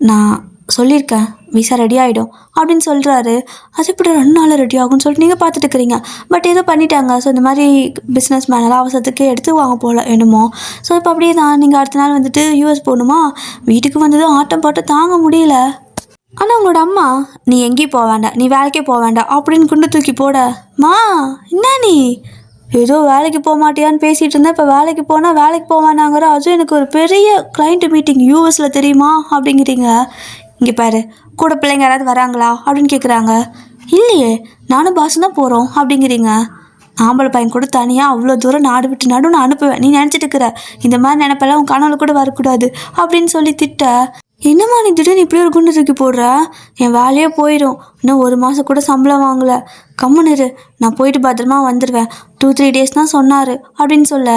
நான் சொல்லியிருக்கேன் விசா ரெடி ஆகிடும் அப்படின்னு சொல்கிறாரு. அது எப்படி 2 நாளில் ரெடி ஆகும்னு சொல்லிட்டு நீங்கள் பார்த்துட்டு இருக்கிறீங்க. பட் ஏதோ பண்ணிட்டாங்க. ஸோ இந்த மாதிரி பிஸ்னஸ் மேனெல்லாம் அவசரத்துக்கு எடுத்து வாங்க போகல என்னமோ. ஸோ இப்போ அப்படியே தான் நீங்கள் அடுத்த நாள் வந்துட்டு யூஎஸ் போகணுமா? வீட்டுக்கு வந்ததும் ஆட்டம் பாட்டு தாங்க முடியல. ஆனால் உங்களோட அம்மா நீ எங்கேயும் போக வேண்டாம், நீ வேலைக்கே போக வேண்டாம் அப்படின்னு குண்டு தூக்கி போட, மா என்ன நீ ஏதோ வேலைக்கு போக மாட்டியான்னு பேசிகிட்டு இருந்தேன், இப்போ வேலைக்கு போனால் வேலைக்கு போவானாங்கிற, அதுவும் எனக்கு ஒரு பெரிய கிளைண்ட் மீட்டிங் யூஎஸில் தெரியுமா அப்படிங்கிறீங்க. இங்கே பாரு, கூட பிள்ளைங்க யாராவது வராங்களா அப்படின்னு கேட்குறாங்க. இல்லையே, நானும் பாஸ் தான் போகிறோம் அப்படிங்கிறீங்க. ஆம்பளை பையன் கூட தனியாக அவ்வளோ தூரம் நாடு விட்டு நாடு நான் அனுப்புவேன், நீ நினச்சிட்டு இருக்கிற இந்த மாதிரி நினைப்பெல்லாம் உன் கனவுல கூட வரக்கூடாது அப்படின்னு சொல்லி திட்ட. என்னம்மா நீ திடீர்னு இப்படி ஒரு குண்டு தூக்கி போடுற? என் வேலையே போயிடும், இன்னும் 1 மாதம் கூட சம்பளம் வாங்கலை, கம்முன்னு நான் போயிட்டு பத்திரமா வந்துடுவேன், 2-3 டேஸ் தான் சொன்னார் அப்படின்னு சொல்ல,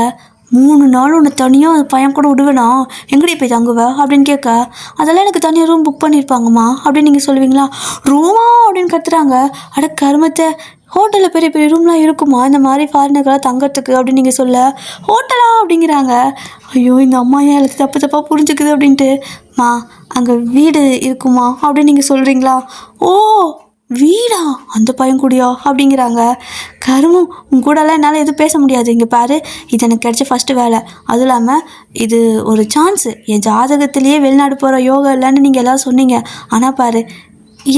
3 நாள் உன்னை தனியாக பையன் கூட விடுவேனா, எங்கடி போய் தங்குவ அப்படின்னு கேட்க, அதெல்லாம் எனக்கு தனியாக ரூம் புக் பண்ணியிருப்பாங்கம்மா அப்படின்னு நீங்கள் சொல்லுவீங்களா? ரூமா அப்படின்னு கத்துறாங்க. அட கருமத்தை, ஹோட்டலில் பெரிய பெரிய ரூம்லாம் இருக்குமா இந்த மாதிரி ஃபாரினர்களாக தங்கறதுக்கு அப்படின்னு நீங்கள் சொல்ல, ஹோட்டலா அப்படிங்கிறாங்க. ஐயோ இந்த அம்மா ஏன் எனக்கு தப்பாக புரிஞ்சுக்குது அப்படின்ட்டு, மா அங்கே வீடு இருக்குமா அப்படின்னு நீங்கள் சொல்கிறீங்களா? ஓ வீடா, அந்த பையன் கூடியா அப்படிங்கிறாங்க. கருமம், உன் கூடலாம் என்னால் எதுவும் பேச முடியாது. இங்கே பாரு, இது எனக்கு கிடைச்ச ஃபஸ்ட்டு வேலை, அதுவும் இல்லாமல் இது ஒரு சான்ஸு, என் ஜாதகத்திலேயே வெளிநாடு போகிற யோகா இல்லைன்னு நீங்கள் எல்லோரும் சொன்னீங்க, ஆனால் பாரு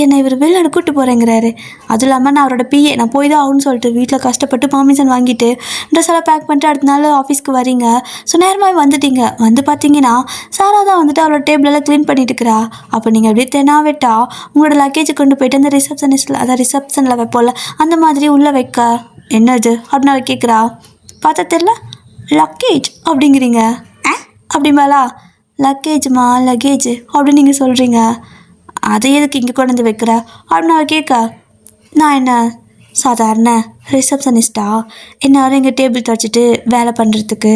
என்னை இவர் வெளிநாடு கூப்பிட்டு போகிறேங்கிறாரு. அதுவும் இல்லாமல் நான் அவரோட பிஏ, நான் போய் தான் ஆகுன்னு சொல்லிட்டு வீட்டில் கஷ்டப்பட்டு பர்மிஷன் வாங்கிட்டு ட்ரெஸ் எல்லாம் பேக் பண்ணிட்டு அடுத்த நாள் ஆஃபீஸ்க்கு வரீங்க. ஸோ நேரமாக வந்துட்டீங்க. வந்து பார்த்தீங்கன்னா சாரா தான் வந்துட்டு அவரோட டேபிளெல்லாம் க்ளீன் பண்ணிட்டு இருக்கிறா. அப்போ நீங்கள் அப்படியே தெனாவிட்டா உங்களோட லக்கேஜை கொண்டு போயிட்டு அந்த ரிசப்ஷனில் வைப்போல அந்த மாதிரி உள்ளே வைக்க, என்னது அப்படின்னு அவள் கேட்குறா. பார்த்தா தெரில, லக்கேஜ் அப்படிங்கிறீங்க. அப்படிமாலா, லக்கேஜ்மா லக்கேஜ் அப்படின்னு நீங்கள் சொல்கிறீங்க. அதை எதுக்கு இங்கே கொண்டு வந்து வைக்கிற அப்படின்னு அவள் கேட்க, நான் என்ன சாதாரண ரிசப்ஷனிஸ்டா, என்னாரும் எங்கள் டேபிள் துடைச்சிட்டு வேலை பண்ணுறதுக்கு?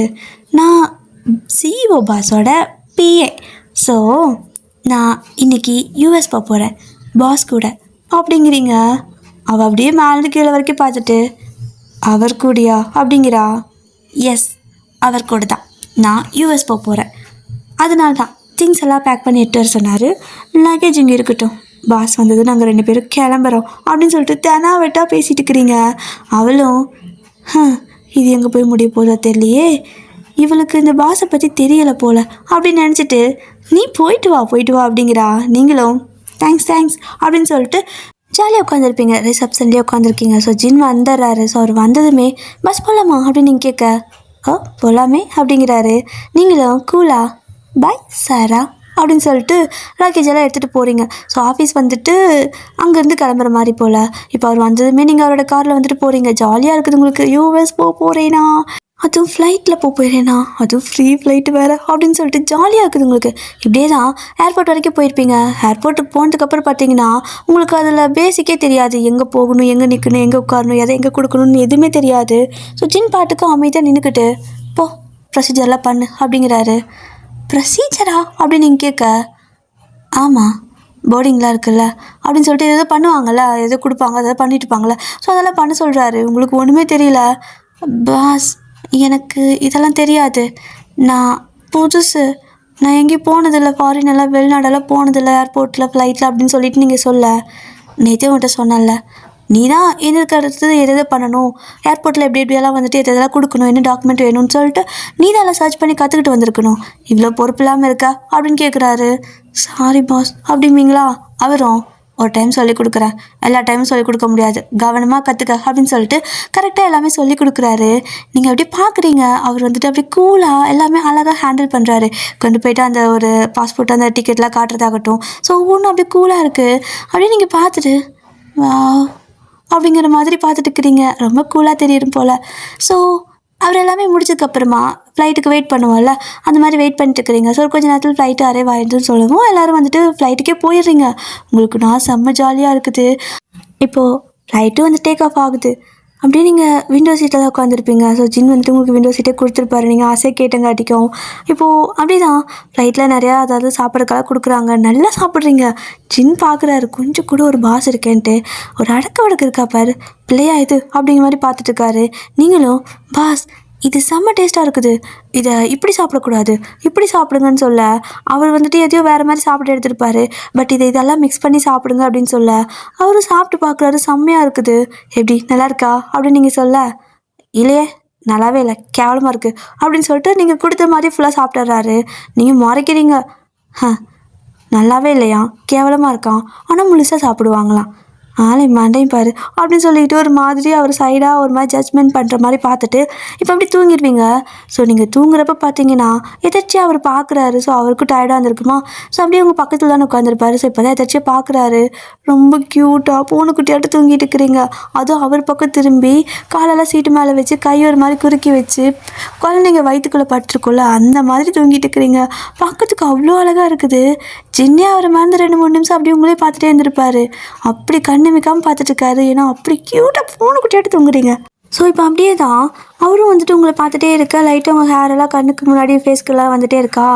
நான் சிஇஓ பாஸோட பிஏ. ஸோ நான் இன்றைக்கி யூஎஸ் போகிறேன் பாஸ் கூட அப்படிங்கிறீங்க. அவள் அப்படியே மேலே கீழே வரைக்கும் பார்த்துட்டு, அவர் கூடியா அப்படிங்கிறா. எஸ், அவர் கூட தான் நான் யூஎஸ் போகிறேன், அதனால தான் திங்ஸ் எல்லாம் பேக் பண்ணி எட்டு வர சொன்னார். லக்கேஜ் இங்கே இருக்கட்டும், பாஸ் வந்தது நாங்கள் 2 பேரும் கிளம்புறோம் அப்படின்னு சொல்லிட்டு தெனாவெட்டா பேசிகிட்டு இருக்கிறீங்க. அவளும் இது எங்கே போய் முடிய போதா தெரியலையே, இவளுக்கு இந்த பாஸை பற்றி தெரியலை போல் அப்படின்னு நினச்சிட்டு, நீ போயிட்டு வா அப்படிங்கிறா. நீங்களும் தேங்க்ஸ் அப்படின்னு சொல்லிட்டு ஜாலியாக உட்காந்துருப்பீங்க, ரிசப்ஷன்லேயே உட்காந்துருக்கீங்க. ஸோ ஜின் வந்துடுறாரு. ஸோ அவர் வந்ததுமே பஸ் போகலாமா அப்படின்னு நீங்கள் கேட்க, போகலாமே அப்படிங்கிறாரு. நீங்களும் கூலா பாய் சாரா அப்படின்னு சொல்லிட்டு லக்கேஜ் எல்லாம் எடுத்துகிட்டு போகிறீங்க. ஸோ ஆஃபீஸ் வந்துட்டு அங்கேருந்து கிளம்புற மாதிரி போல். இப்போ அவர் வந்ததுமே நீங்கள் அவரோட காரில் வந்துட்டு போகிறீங்க. ஜாலியாக இருக்குது உங்களுக்கு, யூஎஸ் போகிறேனா அதுவும் ஃப்ளைட்டில் போயிடுறேண்ணா, அதுவும் ஃப்ரீ ஃப்ளைட்டு வேறு அப்படின்னு சொல்லிட்டு ஜாலியாக இருக்குது உங்களுக்கு. இப்படியே தான் ஏர்போர்ட் வரைக்கும் போயிருப்பீங்க. ஏர்போர்ட்டுக்கு போனதுக்கப்புறம் பார்த்தீங்கன்னா உங்களுக்கு அதில் பேசிக்கே தெரியாது, எங்கே போகணும், எங்கே நிற்கணும், எங்கே உட்காரணும், எதை எங்கே கொடுக்கணும்னு எதுவுமே தெரியாது. ஸோ ஜின் பாட்டுக்கும் அமைதியாக நின்றுக்கிட்டு போ ப்ரொசீஜர்லாம் பண்ணு அப்படிங்கிறாரு. ப்ரொசீஜரா அப்படின்னு நீங்கள் கேட்க, ஆமாம் போர்டிங்லாம் இருக்குல்ல அப்படின்னு சொல்லிட்டு எதோ பண்ணுவாங்கள்ல, எதோ கொடுப்பாங்க, அதை பண்ணிட்டு இருப்பாங்களே, ஸோ அதெல்லாம் பண்ண சொல்கிறாரு. உங்களுக்கு ஒன்றுமே தெரியல. பாஸ் எனக்கு இதெல்லாம் தெரியாது, நான் புதுசு, நான் எங்கேயும் போனதில்லை, ஃபாரின் எல்லாம் வெளிநாடெல்லாம் போனதில்லை, ஏர்போர்ட்டில் ஃப்ளைட்டில் அப்படின்னு சொல்லிட்டு நீங்கள் சொல்ல. நேற்றே உன்கிட்ட சொன்னல, நீ தான் எனக்கு அடுத்தது எது பண்ணணும், ஏர்போர்ட்டில் எப்படி எப்படியெல்லாம் வந்துட்டு எதெல்லாம் கொடுக்கணும், என்ன டாக்குமெண்ட் வேணும்னு சொல்லிட்டு நீ தான் எல்லாம் சர்ச் பண்ணி கற்றுக்கிட்டு வந்திருக்கணும், இவ்வளோ பொறுப்பு இல்லாமல் இருக்கா அப்படின்னு கேட்குறாரு. சாரி பாஸ் அப்படிங்களா. அவரும் ஒரு டைம் சொல்லிக் கொடுக்குறேன், எல்லா டைமும் சொல்லிக் கொடுக்க முடியாது, கவனமாக கற்றுக்க அப்படின்னு சொல்லிட்டு கரெக்டாக எல்லாமே சொல்லிக் கொடுக்குறாரு. நீங்கள் அப்படி பார்க்குறீங்க, அவர் வந்துட்டு அப்படி கூலாக எல்லாமே அழகாக ஹேண்டில் பண்ணுறாரு. கொண்டு போய்ட்டு அந்த ஒரு பாஸ்போர்ட் அந்த டிக்கெட்லாம் காட்டுறதாகட்டும், ஸோ ஒவ்வொன்றும் அப்படி கூலாக இருக்குது. அப்படியே நீங்கள் பார்த்துட்டு வா அப்படிங்கிற மாதிரி பார்த்துட்டு இருக்கிறீங்க. ரொம்ப கூலாக தெரியும் போல். ஸோ அவர் எல்லாமே முடிச்சதுக்கப்புறமா ஃப்ளைட்டுக்கு வெயிட் பண்ணுவோம்ல, அந்த மாதிரி வெயிட் பண்ணிட்டு இருக்கிறீங்க. ஸோ கொஞ்சம் நேரத்தில் ஃப்ளைட்டு அரைவ் ஆயிடுதுன்னு சொல்லவும் எல்லோரும் வந்துட்டு ஃப்ளைட்டுக்கே போயிடுறீங்க. உங்களுக்கு நான் செம்ம ஜாலியாக இருக்குது. இப்போது ஃப்ளைட்டும் வந்து டேக் ஆஃப் ஆகுது. அப்படியே நீங்கள் விண்டோ சீட்டில் தான் உட்காந்துருப்பீங்க. ஸோ ஜின் வந்துட்டு உங்களுக்கு விண்டோ சீட்டே கொடுத்துருப்பாரு, நீங்கள் ஆசையாக கேட்டங்காட்டிக்கும். இப்போது அப்படி தான் ஃப்ளைட்டில் நிறையா அதாவது சாப்பிட்றதுக்கெல்லாம் கொடுக்குறாங்க, நல்லா சாப்பிட்றீங்க. ஜின் பார்க்குறாரு, கொஞ்சம் கூட ஒரு பாஸ் இருக்கேன்ட்டு ஒரு அடக்க வடக்கு இருக்கா பாரு, பிள்ளையா இது அப்படிங்கிற மாதிரி பார்த்துட்ருக்காரு. நீங்களும் பாஸ் இது செம்ம டேஸ்ட்டாக இருக்குது, இதை இப்படி சாப்பிடக்கூடாது, இப்படி சாப்பிடுங்கன்னு சொல்ல, அவர் வந்துட்டு எதையோ வேறு மாதிரி சாப்பிட்டு எடுத்துருப்பாரு. பட் இதெல்லாம் மிக்ஸ் பண்ணி சாப்பிடுங்க அப்படின்னு சொல்ல, அவரும் சாப்பிட்டு பார்க்குறாரு, செம்மையாக இருக்குது, எப்படி நல்லா இருக்கா அப்படின்னு நீங்கள் சொல்ல, இல்லையே நல்லாவே இல்லை, கேவலமாக இருக்குது அப்படின்னு சொல்லிட்டு நீங்கள் கொடுத்த மாதிரி ஃபுல்லாக சாப்பிட்றாரு. நீங்கள் மறைக்கிறீங்க, நல்லாவே இல்லையா, கேவலமாக இருக்கான், ஆனால் முழுசாக சாப்பிடுவாங்களாம், ஆளை மண்டையும் பாரு அப்படின்னு சொல்லிட்டு ஒரு மாதிரி அவர் சைடாக ஒரு மாதிரி ஜட்ஜ்மெண்ட் பண்ணுற மாதிரி பார்த்துட்டு இப்போ அப்படி தூங்கிடுவீங்க. ஸோ நீங்கள் தூங்குறப்ப பார்த்தீங்கன்னா எதாச்சியாக அவர் பார்க்குறாரு. ஸோ அவருக்கும் டயர்டாக இருந்திருக்குமா, ஸோ அப்படியே உங்கள் பக்கத்தில் தானே உட்காந்துருப்பாரு. ஸோ இப்போ தான் எதாச்சியாக பார்க்குறாரு, ரொம்ப க்யூட்டாக பூனைக்குட்டியாட்டு தூங்கிட்டு இருக்கிறீங்க. அதுவும் அவர் பக்கம் திரும்பி காலெல்லாம் சீட்டு மேலே வச்சு கை ஒரு மாதிரி குறுக்கி வச்சு குழந்தைங்க வயிற்றுக்குள்ளே பட்டுருக்குள்ள அந்த மாதிரி தூங்கிட்டு இருக்கிறீங்க. பக்கத்துக்கு அவ்வளோ அழகாக இருக்குது. ஜின்னே அவரை மறந்து 2-3 நிமிஷம் அப்படி உங்களே பார்த்துட்டே இருந்திருப்பாரு. அப்படி கண்ணிமைக்காமல் பார்த்துட்ருக்காரு, ஏன்னா அப்படி க்யூட்டாக பூனைக்குட்டியாட்டு தூங்குறீங்க. ஸோ இப்போ அப்படியே தான் அவரும் வந்துட்டு உங்களை பார்த்துட்டே இருக்க, லைட்டாக உங்கள் ஹேரெல்லாம் கண்ணுக்கு முன்னாடி ஃபேஸ்க்கெல்லாம் வந்துகிட்டே இருக்கா.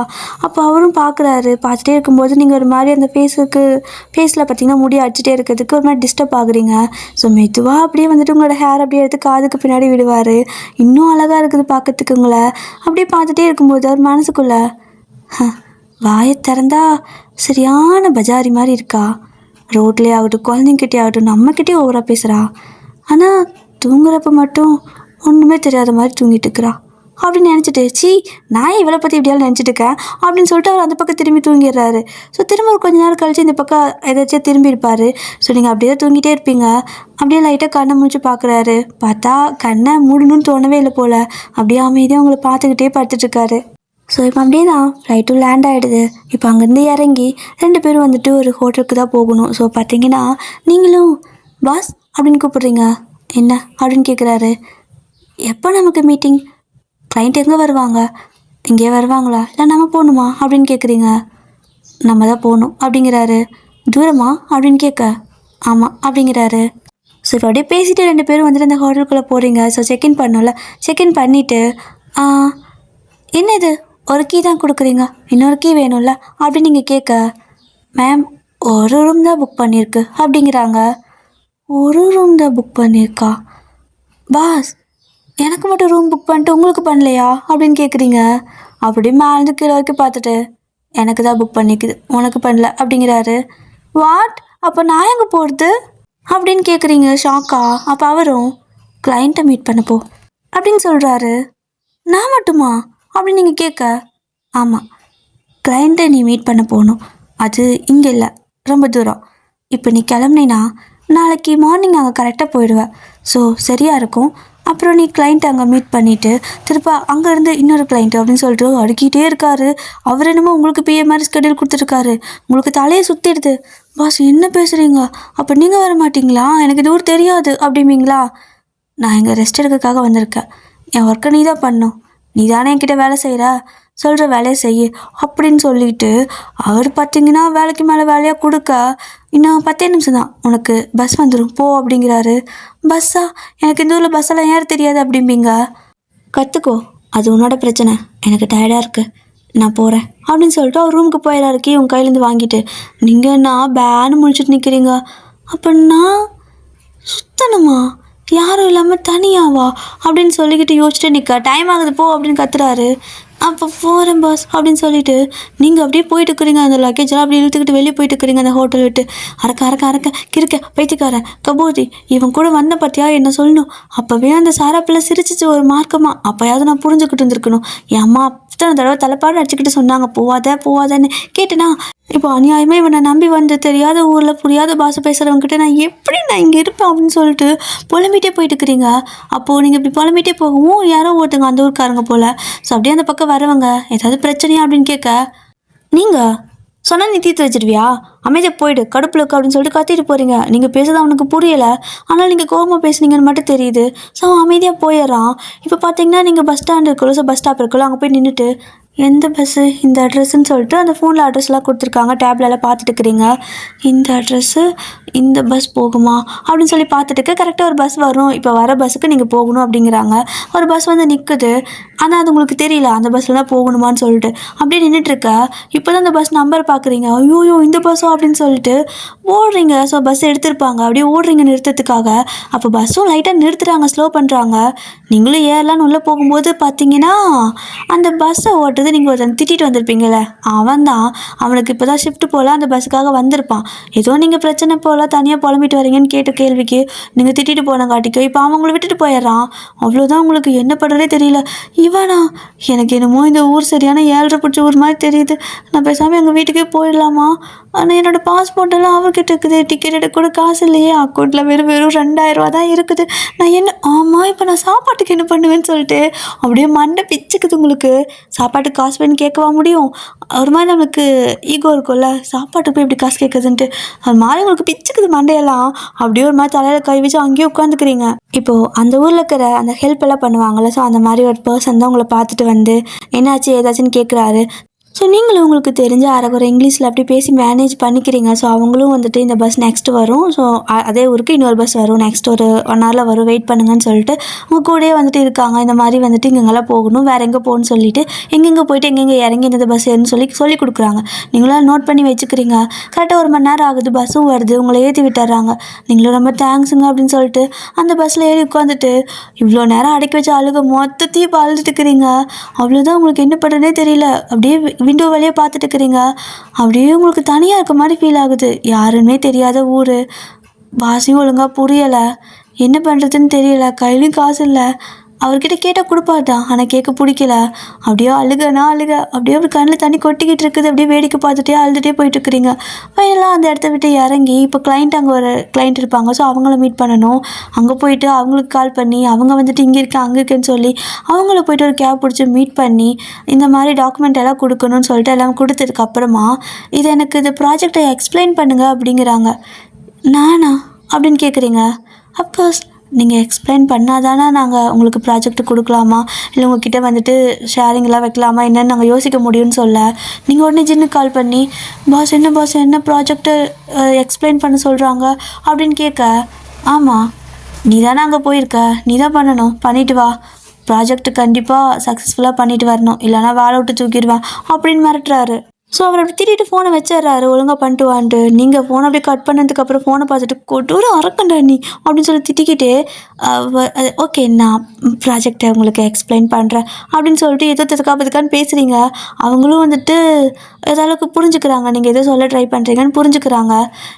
அப்போ அவரும் பார்க்குறாரு, பார்த்துட்டே இருக்கும்போது நீங்கள் ஒரு மாதிரி அந்த ஃபேஸில் பார்த்தீங்கன்னா முடி அடிச்சுட்டே இருக்கிறதுக்கு ஒரு மாதிரி டிஸ்டர்ப் ஆகுறீங்க. ஸோ மெதுவாக அப்படியே வந்துட்டு உங்களோட ஹேர் அப்படியே எடுத்து காதுக்கு பின்னாடி விடுவார். இன்னும் அழகாக இருக்குது பார்க்கறதுக்கு. உங்களை அப்படியே பார்த்துட்டே இருக்கும்போது அவர் மனசுக்குள்ளே வாயை திறந்தா சரியான பஜாரி மாதிரி இருக்கா, ரோட்லேயே ஆகட்டும் குழந்தைங்கிட்டே ஆகட்டும் நம்மக்கிட்டே ஓவராக பேசுகிறா, ஆனால் தூங்குறப்ப மட்டும் ஒன்றுமே தெரியாத மாதிரி தூங்கிட்டு இருக்கிறா அப்படின்னு நினச்சிட்டு, சி நான் இவளை பற்றி இப்படியாலும் நினச்சிட்டு இருக்கேன் அப்படின்னு சொல்லிட்டு அவர் அந்த பக்கம் திரும்பி தூங்கிடுறாரு. ஸோ திரும்ப ஒரு கொஞ்ச நேரம் கழிச்சு இந்த பக்கம் ஏதாச்சும் திரும்பி இருப்பார். ஸோ நீங்கள் அப்படியே தான் தூங்கிட்டே இருப்பீங்க. அப்படியே லைட்டாக கண்ணை முடிச்சு பார்க்குறாரு, பார்த்தா கண்ணை மூடணும்னு தோணவே இல்லை போல், அப்படியே அமைதியாக உங்களை பார்த்துக்கிட்டே படுத்துட்ருக்காரு. ஸோ இப்போ அப்படியே தான் ஃப்ளைட்டும் லேண்ட் ஆகிடுது. இப்போ அங்கேருந்து இறங்கி 2 பேரும் வந்துட்டு ஒரு ஹோட்டலுக்கு தான் போகணும். ஸோ பார்த்தீங்கன்னா நீங்களும் பாஸ் அப்படின்னு கூப்பிட்றீங்க. என்ன அப்படின்னு கேட்குறாரு. எப்போ நமக்கு மீட்டிங், கிளைண்ட் எங்கே வருவாங்க, இங்கே வருவாங்களா இல்லை நம்ம போகணுமா அப்படின்னு கேட்குறீங்க. நம்ம தான் போகணும் அப்படிங்கிறாரு. தூரமா அப்படின்னு கேட்க, ஆமாம் அப்படிங்கிறாரு. ஸோ இப்போ அப்படியே பேசிட்டு 2 பேரும் வந்துட்டு அந்த ஹோட்டலுக்குள்ளே போகிறீங்க. ஸோ செக்இன் பண்ணோம்ல, செக்இன் பண்ணிவிட்டு என்ன இது ஒரு கீ தான் கொடுக்குறீங்க, இன்னொரு கீ வேணும்ல அப்படின்னு நீங்கள் கேட்க, மேம் ஒரு ரூம் தான் புக் பண்ணியிருக்கு அப்படிங்கிறாங்க. ஒரு ரூம் தான் புக் பண்ணியிருக்கா பாஸ், எனக்கு மட்டும் ரூம் புக் பண்ணிட்டு உங்களுக்கு பண்ணலையா அப்படின்னு கேட்குறீங்க. அப்படி மேலேருந்து கீழே வரைக்கும் பார்த்துட்டு, எனக்கு தான் புக் பண்ணிக்குது உனக்கு பண்ணல அப்படிங்கிறாரு. வாட், அப்போ நான் எங்கே போகிறது அப்படின்னு கேட்குறீங்க ஷாக்கா. அப்போ அவரும் கிளைண்ட்டை மீட் பண்ணப்போ அப்படின்னு சொல்கிறாரு. நான் மட்டுமா அப்படின்னு நீங்கள் கேட்க, ஆமாம் கிளைண்ட்டை நீ மீட் பண்ண போகணும், அது இங்கே இல்லை ரொம்ப தூரம். இப்போ நீ கிளம்புனா நாளைக்கு மார்னிங் அங்கே கரெக்டாக போயிடுவேன். ஸோ சரியாக இருக்கும். அப்புறம் நீ கிளைண்ட் அங்கே மீட் பண்ணிவிட்டு திருப்ப அங்கேருந்து இன்னொரு கிளைண்ட் அப்படின்னு சொல்லிட்டு அடுக்கிட்டே இருக்காரு. அவர் என்னமோ உங்களுக்கு பிஏ மாதிரி ஸ்கெடியூல் கொடுத்துருக்காரு. உங்களுக்கு தலையை சுற்றிடுது. பாஸ் என்ன பேசுகிறீங்க, அப்போ நீங்கள் வர மாட்டிங்களா, எனக்கு தூரம் தெரியாது அப்படிங்களா. நான் இங்கே ரெஸ்ட் எடுக்கிறதுக்காக வந்திருக்கேன், என் ஒர்க்கை நீ தான் பண்ணும், நீ தானே என்கிட்ட வேலை செய்கிற, சொல்கிற வேலையை செய்யு அப்படின்னு சொல்லிட்டு அவர் பார்த்தீங்கன்னா வேலைக்கு மேலே வேலையாக கொடுக்க, இன்னும் 10 நிமிஷம் தான் உனக்கு பஸ் வந்துடும் போ அப்படிங்கிறாரு. பஸ்ஸா? எனக்கு இந்த ஊரில் பஸ்ஸெல்லாம் ஏற தெரியாது அப்படிம்பீங்க. கற்றுக்கோ, அது உன்னோட பிரச்சனை, எனக்கு டயர்டாக இருக்குது, நான் போகிறேன் அப்படின்னு சொல்லிட்டு அவர் ரூமுக்கு போயிடாரு கீ உங்கள் கையிலேருந்து வாங்கிட்டு. நீங்கள் நான் பேன்னு முழிச்சிட்டு நிற்கிறீங்க. அப்படின்னா சுத்தணுமா, யாரும் இல்லாமல் தனியாவா அப்படின்னு சொல்லிக்கிட்டு யோசிச்சுட்டு நிற்க, டைம் ஆகுது போ அப்படின்னு கத்துறாரு. அப்போ போகிறேன் பாஸ் அப்படின்னு சொல்லிட்டு நீங்கள் அப்படியே போயிட்டு இருக்கிறீங்க, அந்த லக்கேஜெல்லாம் அப்படி இழுத்துக்கிட்டு வெளியே போயிட்டு இருக்கிறீங்க அந்த ஹோட்டல் விட்டு. அரக்க கிறுக்க பைத்தியக்காரன் கபோதி, இவன் கூட வந்த பார்த்தியா என்ன சொல்லணும், அப்போவே அந்த சாராப்பில் சிரிச்சிச்சு ஒரு மார்க்கமாக, அப்போயாவது நான் புரிஞ்சுக்கிட்டு இருந்திருக்கணும். என் அம்மா அத்தனை தடவை தலைப்பாடு அடிச்சுக்கிட்டு சொன்னாங்க போவாதன்னு கேட்டேனா. இப்போ அநியாயமாக இவனை நம்பி வந்து தெரியாத ஊரில் புரியாத பாஷை பேசுகிறவங்ககிட்ட நான் இங்கே இருப்பேன் அப்படின்னு சொல்லிட்டு புலம்பிகிட்டே போயிட்டு இருக்கிறீங்க. அப்போது நீங்கள் இப்படி புலம்பிகிட்டே போகவும் யாரோ ஒருத்தங்க அந்த ஊருக்காரங்க போல், ஸோ அப்படியே அந்த பக்கம் வரவங்க ஏதாவது பிரச்சனையா அப்படின்னு கேட்க, நீங்கள் சொன்னால் நீ தீர்த்து வச்சிருவியா, அமைதியாக போயிடு கடுப்பில் இருக்கு அப்படின்னு சொல்லிட்டு கத்திட்டு போகிறீங்க. நீங்கள் பேசுறது அவனுக்கு புரியலை, ஆனால் நீங்கள் கோபமாக பேசுனீங்கன்னு மட்டும் தெரியுது. ஸோ அவன் அமைதியாக போயிடுறான். இப்போ பார்த்தீங்கன்னா நீங்கள் பஸ் ஸ்டாண்ட் இருக்குல்ல, ஸோ பஸ் ஸ்டாப் இருக்குல்ல, அங்கே போய் நின்றுட்டு எந்த பஸ்ஸு, இந்த அட்ரஸ்ன்னு சொல்லிட்டு அந்த ஃபோனில் அட்ரஸ்லாம் கொடுத்துருக்காங்க, டேப்லெலாம் பார்த்துட்டு இருக்கிறீங்க. இந்த அட்ரஸ்ஸு, இந்த பஸ் போகுமா அப்படின்னு சொல்லி பார்த்துட்டு கரெக்டாக ஒரு பஸ் வரும், இப்போ வர பஸ்ஸுக்கு நீங்கள் போகணும் அப்படிங்கிறாங்க. ஒரு பஸ் வந்து நிற்குது, ஆனால் அது உங்களுக்கு தெரியல அந்த பஸ்ஸில் தான் போகணுமான்னு சொல்லிட்டு அப்படியே நின்றுட்டுருக்க. இப்போ தான் அந்த பஸ் நம்பர் பார்க்குறீங்க, ஐயோ இந்த பஸ்ஸோ அப்படின்னு சொல்லிட்டு ஓடுறீங்க. ஸோ பஸ் எடுத்திருப்பாங்க, அப்படியே ஓடுறீங்க நிறுத்தத்துக்காக. அப்போ பஸ்ஸும் லைட்டாக நிறுத்துறாங்க, ஸ்லோ பண்ணுறாங்க. நீங்களும் ஏறலான்னு உள்ளே போகும்போது பார்த்தீங்கன்னா அந்த பஸ்ஸை ஓட்டுறது நீங்கள் ஒருத்தன் திட்டிட்டு வந்திருப்பீங்களே, அவன் தான். அவனுக்கு இப்போ தான் ஷிஃப்ட் போல் அந்த பஸ்ஸுக்காக வந்திருப்பான். ஏதோ நீங்கள் பிரச்சனை போல் தனியாக புலம்பிட்டு வரீங்கன்னு கேட்ட கேள்விக்கு நீங்கள் திட்டிட்டு போனங்காட்டிக்கு இப்போ அவன் உங்களை விட்டுட்டு போயிடுறான். அவ்வளோதான், உங்களுக்கு என்ன பண்ணுறதே தெரியல. இவனா, எனக்கு என்னமோ இந்த ஊர் சரியான ஏழ்ரை பிடிச்ச ஊர் மாதிரி தெரியுது, நான் பேசாமல் எங்கள் வீட்டுக்கே போயிடலாமா, ஆனால் என்னோடய பாஸ்போர்ட்டெல்லாம் அவர்கிட்ட இருக்குது, டிக்கெட் எடுக்க கூட காசு இல்லையே, அக்கௌண்ட்டில் வெறும் 2000 ரூபா தான் இருக்குது, நான் என்ன ஆமாம் இப்போ நான் சாப்பாட்டுக்கு என்ன பண்ணுவேன்னு சொல்லிட்டு அப்படியே மண்டை பிச்சுக்குது உங்களுக்கு. சாப்பாட்டுக்கு காசு வேணும்னு கேட்கவா முடியும்? ஒரு மாதிரி நம்மளுக்கு ஈகோ இருக்கும்ல, சாப்பாட்டுக்கு போய் இப்படி காசு கேட்குதுன்ட்டு அது மாதிரி உங்களுக்கு பிச்சுக்குது மண்டையெல்லாம். அப்படியே ஒரு மாதிரி தலையில் கை வச்சு அங்கேயே உட்காந்துக்கிறீங்க. இப்போது அந்த ஊரில் இருக்கிற அந்த ஹெல்ப் எல்லாம் பண்ணுவாங்கள்ல, ஸோ அந்த மாதிரி ஒரு பர்சன் தான் உங்களை பார்த்துட்டு வந்து என்னாச்சு ஏதாச்சுன்னு கேட்குறாரு. ஸோ நீங்களும் உங்களுக்கு தெரிஞ்ச அரைகுறை இங்கிலீஷில் அப்படி பேசி மேனேஜ் பண்ணிக்கிறீங்க. ஸோ அவங்களும் வந்துட்டு இந்த பஸ் நெக்ஸ்ட்டு வரும், ஸோ அதே ஊருக்கு இன்னொரு பஸ் வரும், நெக்ஸ்ட் ஒரு 1 ஹவரில் வரும், வெயிட் பண்ணுங்கன்னு சொல்லிட்டு உங்கள் கூடயே வந்துட்டு இருக்காங்க. இந்த மாதிரி வந்துட்டு இங்கெங்கெல்லாம் போகணும், வேறு எங்கே போகணும்னு சொல்லிட்டு எங்கெங்கே போயிட்டு எங்கெங்கே இறங்கி இந்த பஸ் ஏறுன்னு சொல்லி கொடுக்குறாங்க. நீங்களாம் நோட் பண்ணி வச்சுக்கிறீங்க. கரெக்டாக 1 மணி நேரம் ஆகுது, பஸ்ஸும் வருது, உங்களை ஏற்றி விட்டுறாங்க. நீங்களும் ரொம்ப தேங்க்ஸுங்க அப்படின்னு சொல்லிட்டு அந்த பஸ்ஸில் ஏறி உட்காந்துட்டு இவ்வளோ நேரம் அடக்கி வச்சு அழுக மொத்தத்தையும் இப்போ அழுதுட்டு இருக்கிறீங்க. அவ்வளோதான், உங்களுக்கு என்ன பண்ணுறதே தெரியல. அப்படியே விண்டோ வழியாக பார்த்துட்டு இருக்கிறீங்க. அப்படியே உங்களுக்கு தனியாக இருக்க மாதிரி ஃபீல் ஆகுது. யாருமே தெரியாத ஊர், பாஷையும் ஒழுங்காக புரியலை, என்ன பண்ணுறதுன்னு தெரியல, கையிலையும் காசு இல்லை. அவர்கிட்ட கேட்டால் கொடுப்பாதான், ஆனால் கேட்க பிடிக்கல. அப்படியே அழுக அப்படியே ஒரு கண்ணில் தண்ணி கொட்டிக்கிட்டு இருக்குது. அப்படியே வேடிக்கை பார்த்துட்டே அழுதுகிட்டே போயிட்டுருக்குறீங்க. ஃபைனலாக அந்த இடத்த விட்டு இறங்கி இப்போ அங்கே ஒரு கிளைண்ட் இருப்பாங்க, ஸோ அவங்கள மீட் பண்ணணும். அங்கே போயிட்டு அவங்களுக்கு கால் பண்ணி அவங்க வந்துட்டு இங்கே இருக்கேன் அங்கே இருக்கேன்னு சொல்லி அவங்கள போய்ட்டு ஒரு கேப் பிடிச்சி மீட் பண்ணி இந்த மாதிரி டாக்குமெண்ட் எல்லாம் கொடுக்கணும்னு சொல்லிட்டு எல்லாம் கொடுத்ததுக்கப்புறமா இது எனக்கு இந்த ப்ராஜெக்டை எக்ஸ்பிளைன் பண்ணுங்கள் அப்படிங்கிறாங்க. நானா அப்படின்னு கேட்குறீங்க. அப்கோர்ஸ் நீங்கள் எக்ஸ்பிளைன் பண்ணாதானே நாங்கள் உங்களுக்கு ப்ராஜெக்ட் கொடுக்கலாமா, இல்லை உங்ககிட்ட வந்துட்டு ஷேரிங்லாம் வைக்கலாமா என்னென்னு நாங்கள் யோசிக்க முடியும்னு சொல்ல, நீங்கள் உடனே ஜின்னுக்கு கால் பண்ணி பாஸ் என்ன ப்ராஜெக்டை எக்ஸ்பிளைன் பண்ண சொல்கிறாங்க அப்படின்னு கேட்க, ஆமாம் நீ தானே அங்கே போயிருக்க, நீ தான் பண்ணணும், பண்ணிவிட்டு வா, ப்ராஜெக்ட் கண்டிப்பாக சக்ஸஸ்ஃபுல்லாக பண்ணிட்டு வரணும், இல்லைனா வேலை விட்டு தூக்கிடுவேன் அப்படின்னு மிரட்டுறாரு. ஸோ அவர் அப்படி திட்டிட்டு ஃபோனை வச்சிடுறாரு, ஒழுங்காக பண்ணிட்டு வான்ட்டு. நீங்கள் ஃபோனை அப்படியே கட் பண்ணதுக்கப்புறம் ஃபோனை பார்த்துட்டு கொட்டூர அறக்கண்டா நீ அப்படின்னு சொல்லி திட்டிக்கிட்டு ஓகே நான் ப்ராஜெக்டை உங்களுக்கு எக்ஸ்பிளைன் பண்ணுறேன் அப்படின்னு சொல்லிட்டு ஏதோ தற்காப்பதுக்கான்னு பேசுகிறீங்க. அவங்களும் வந்துட்டு ஏதாளுக்கு புரிஞ்சுக்கிறாங்க, நீங்கள் எதோ சொல்ல ட்ரை பண்ணுறீங்கன்னு புரிஞ்சுக்கிறாங்க.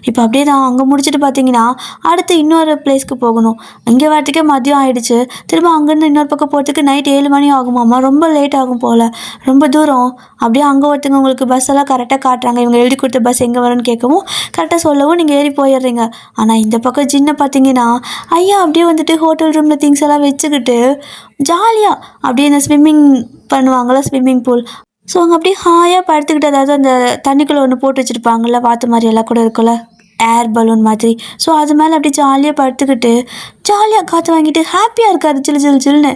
இப்போ அப்படியே தான் அங்கே முடிச்சுட்டு பார்த்தீங்கன்னா அடுத்து இன்னொரு பிளேஸ்க்கு போகணும். இங்கே வரத்துக்கே மதியம் ஆகிடுச்சு, திரும்ப அங்கேருந்து இன்னொரு பக்கம் போகிறதுக்கு நைட் 7 மணி ஆகுமாம்மா, ரொம்ப லேட் ஆகும் போல், ரொம்ப தூரம். அப்படியே அங்கே ஒருத்தங்க உங்களுக்கு பஸ் எல்லாம் கரெக்டாக காட்டுறாங்க, இவங்க எழுதி கொடுத்த பஸ் எங்கே வரும்னு கேட்கவும் கரெக்டாக சொல்லவும் நீங்கள் ஏறி போயிடுறீங்க. ஆனால் இந்த பக்கம் சின்ன பார்த்தீங்கன்னா ஐயா அப்படியே வந்துட்டு ஹோட்டல் ரூமில் திங்ஸ் எல்லாம் வச்சுக்கிட்டு ஜாலியாக அப்படியே இந்த ஸ்விம்மிங் பண்ணுவாங்கள்ல, ஸ்விம்மிங் பூல், ஸோ அங்கே அப்படியே ஹாயாக படுத்துக்கிட்டு, அதாவது அந்த தண்ணிக்குள்ளே ஒன்று போட்டு வச்சுருப்பாங்கள்ல வாத்து மாதிரி எல்லாம் கூட இருக்குல்ல, ஏர் பலூன் மாதிரி. ஸோ அது மேலே அப்படியே ஜாலியாக படுத்துக்கிட்டு ஜாலியாக காற்று வாங்கிட்டு ஹாப்பியாக இருக்காரு. சில்லு சில்லு சில்லுன்னு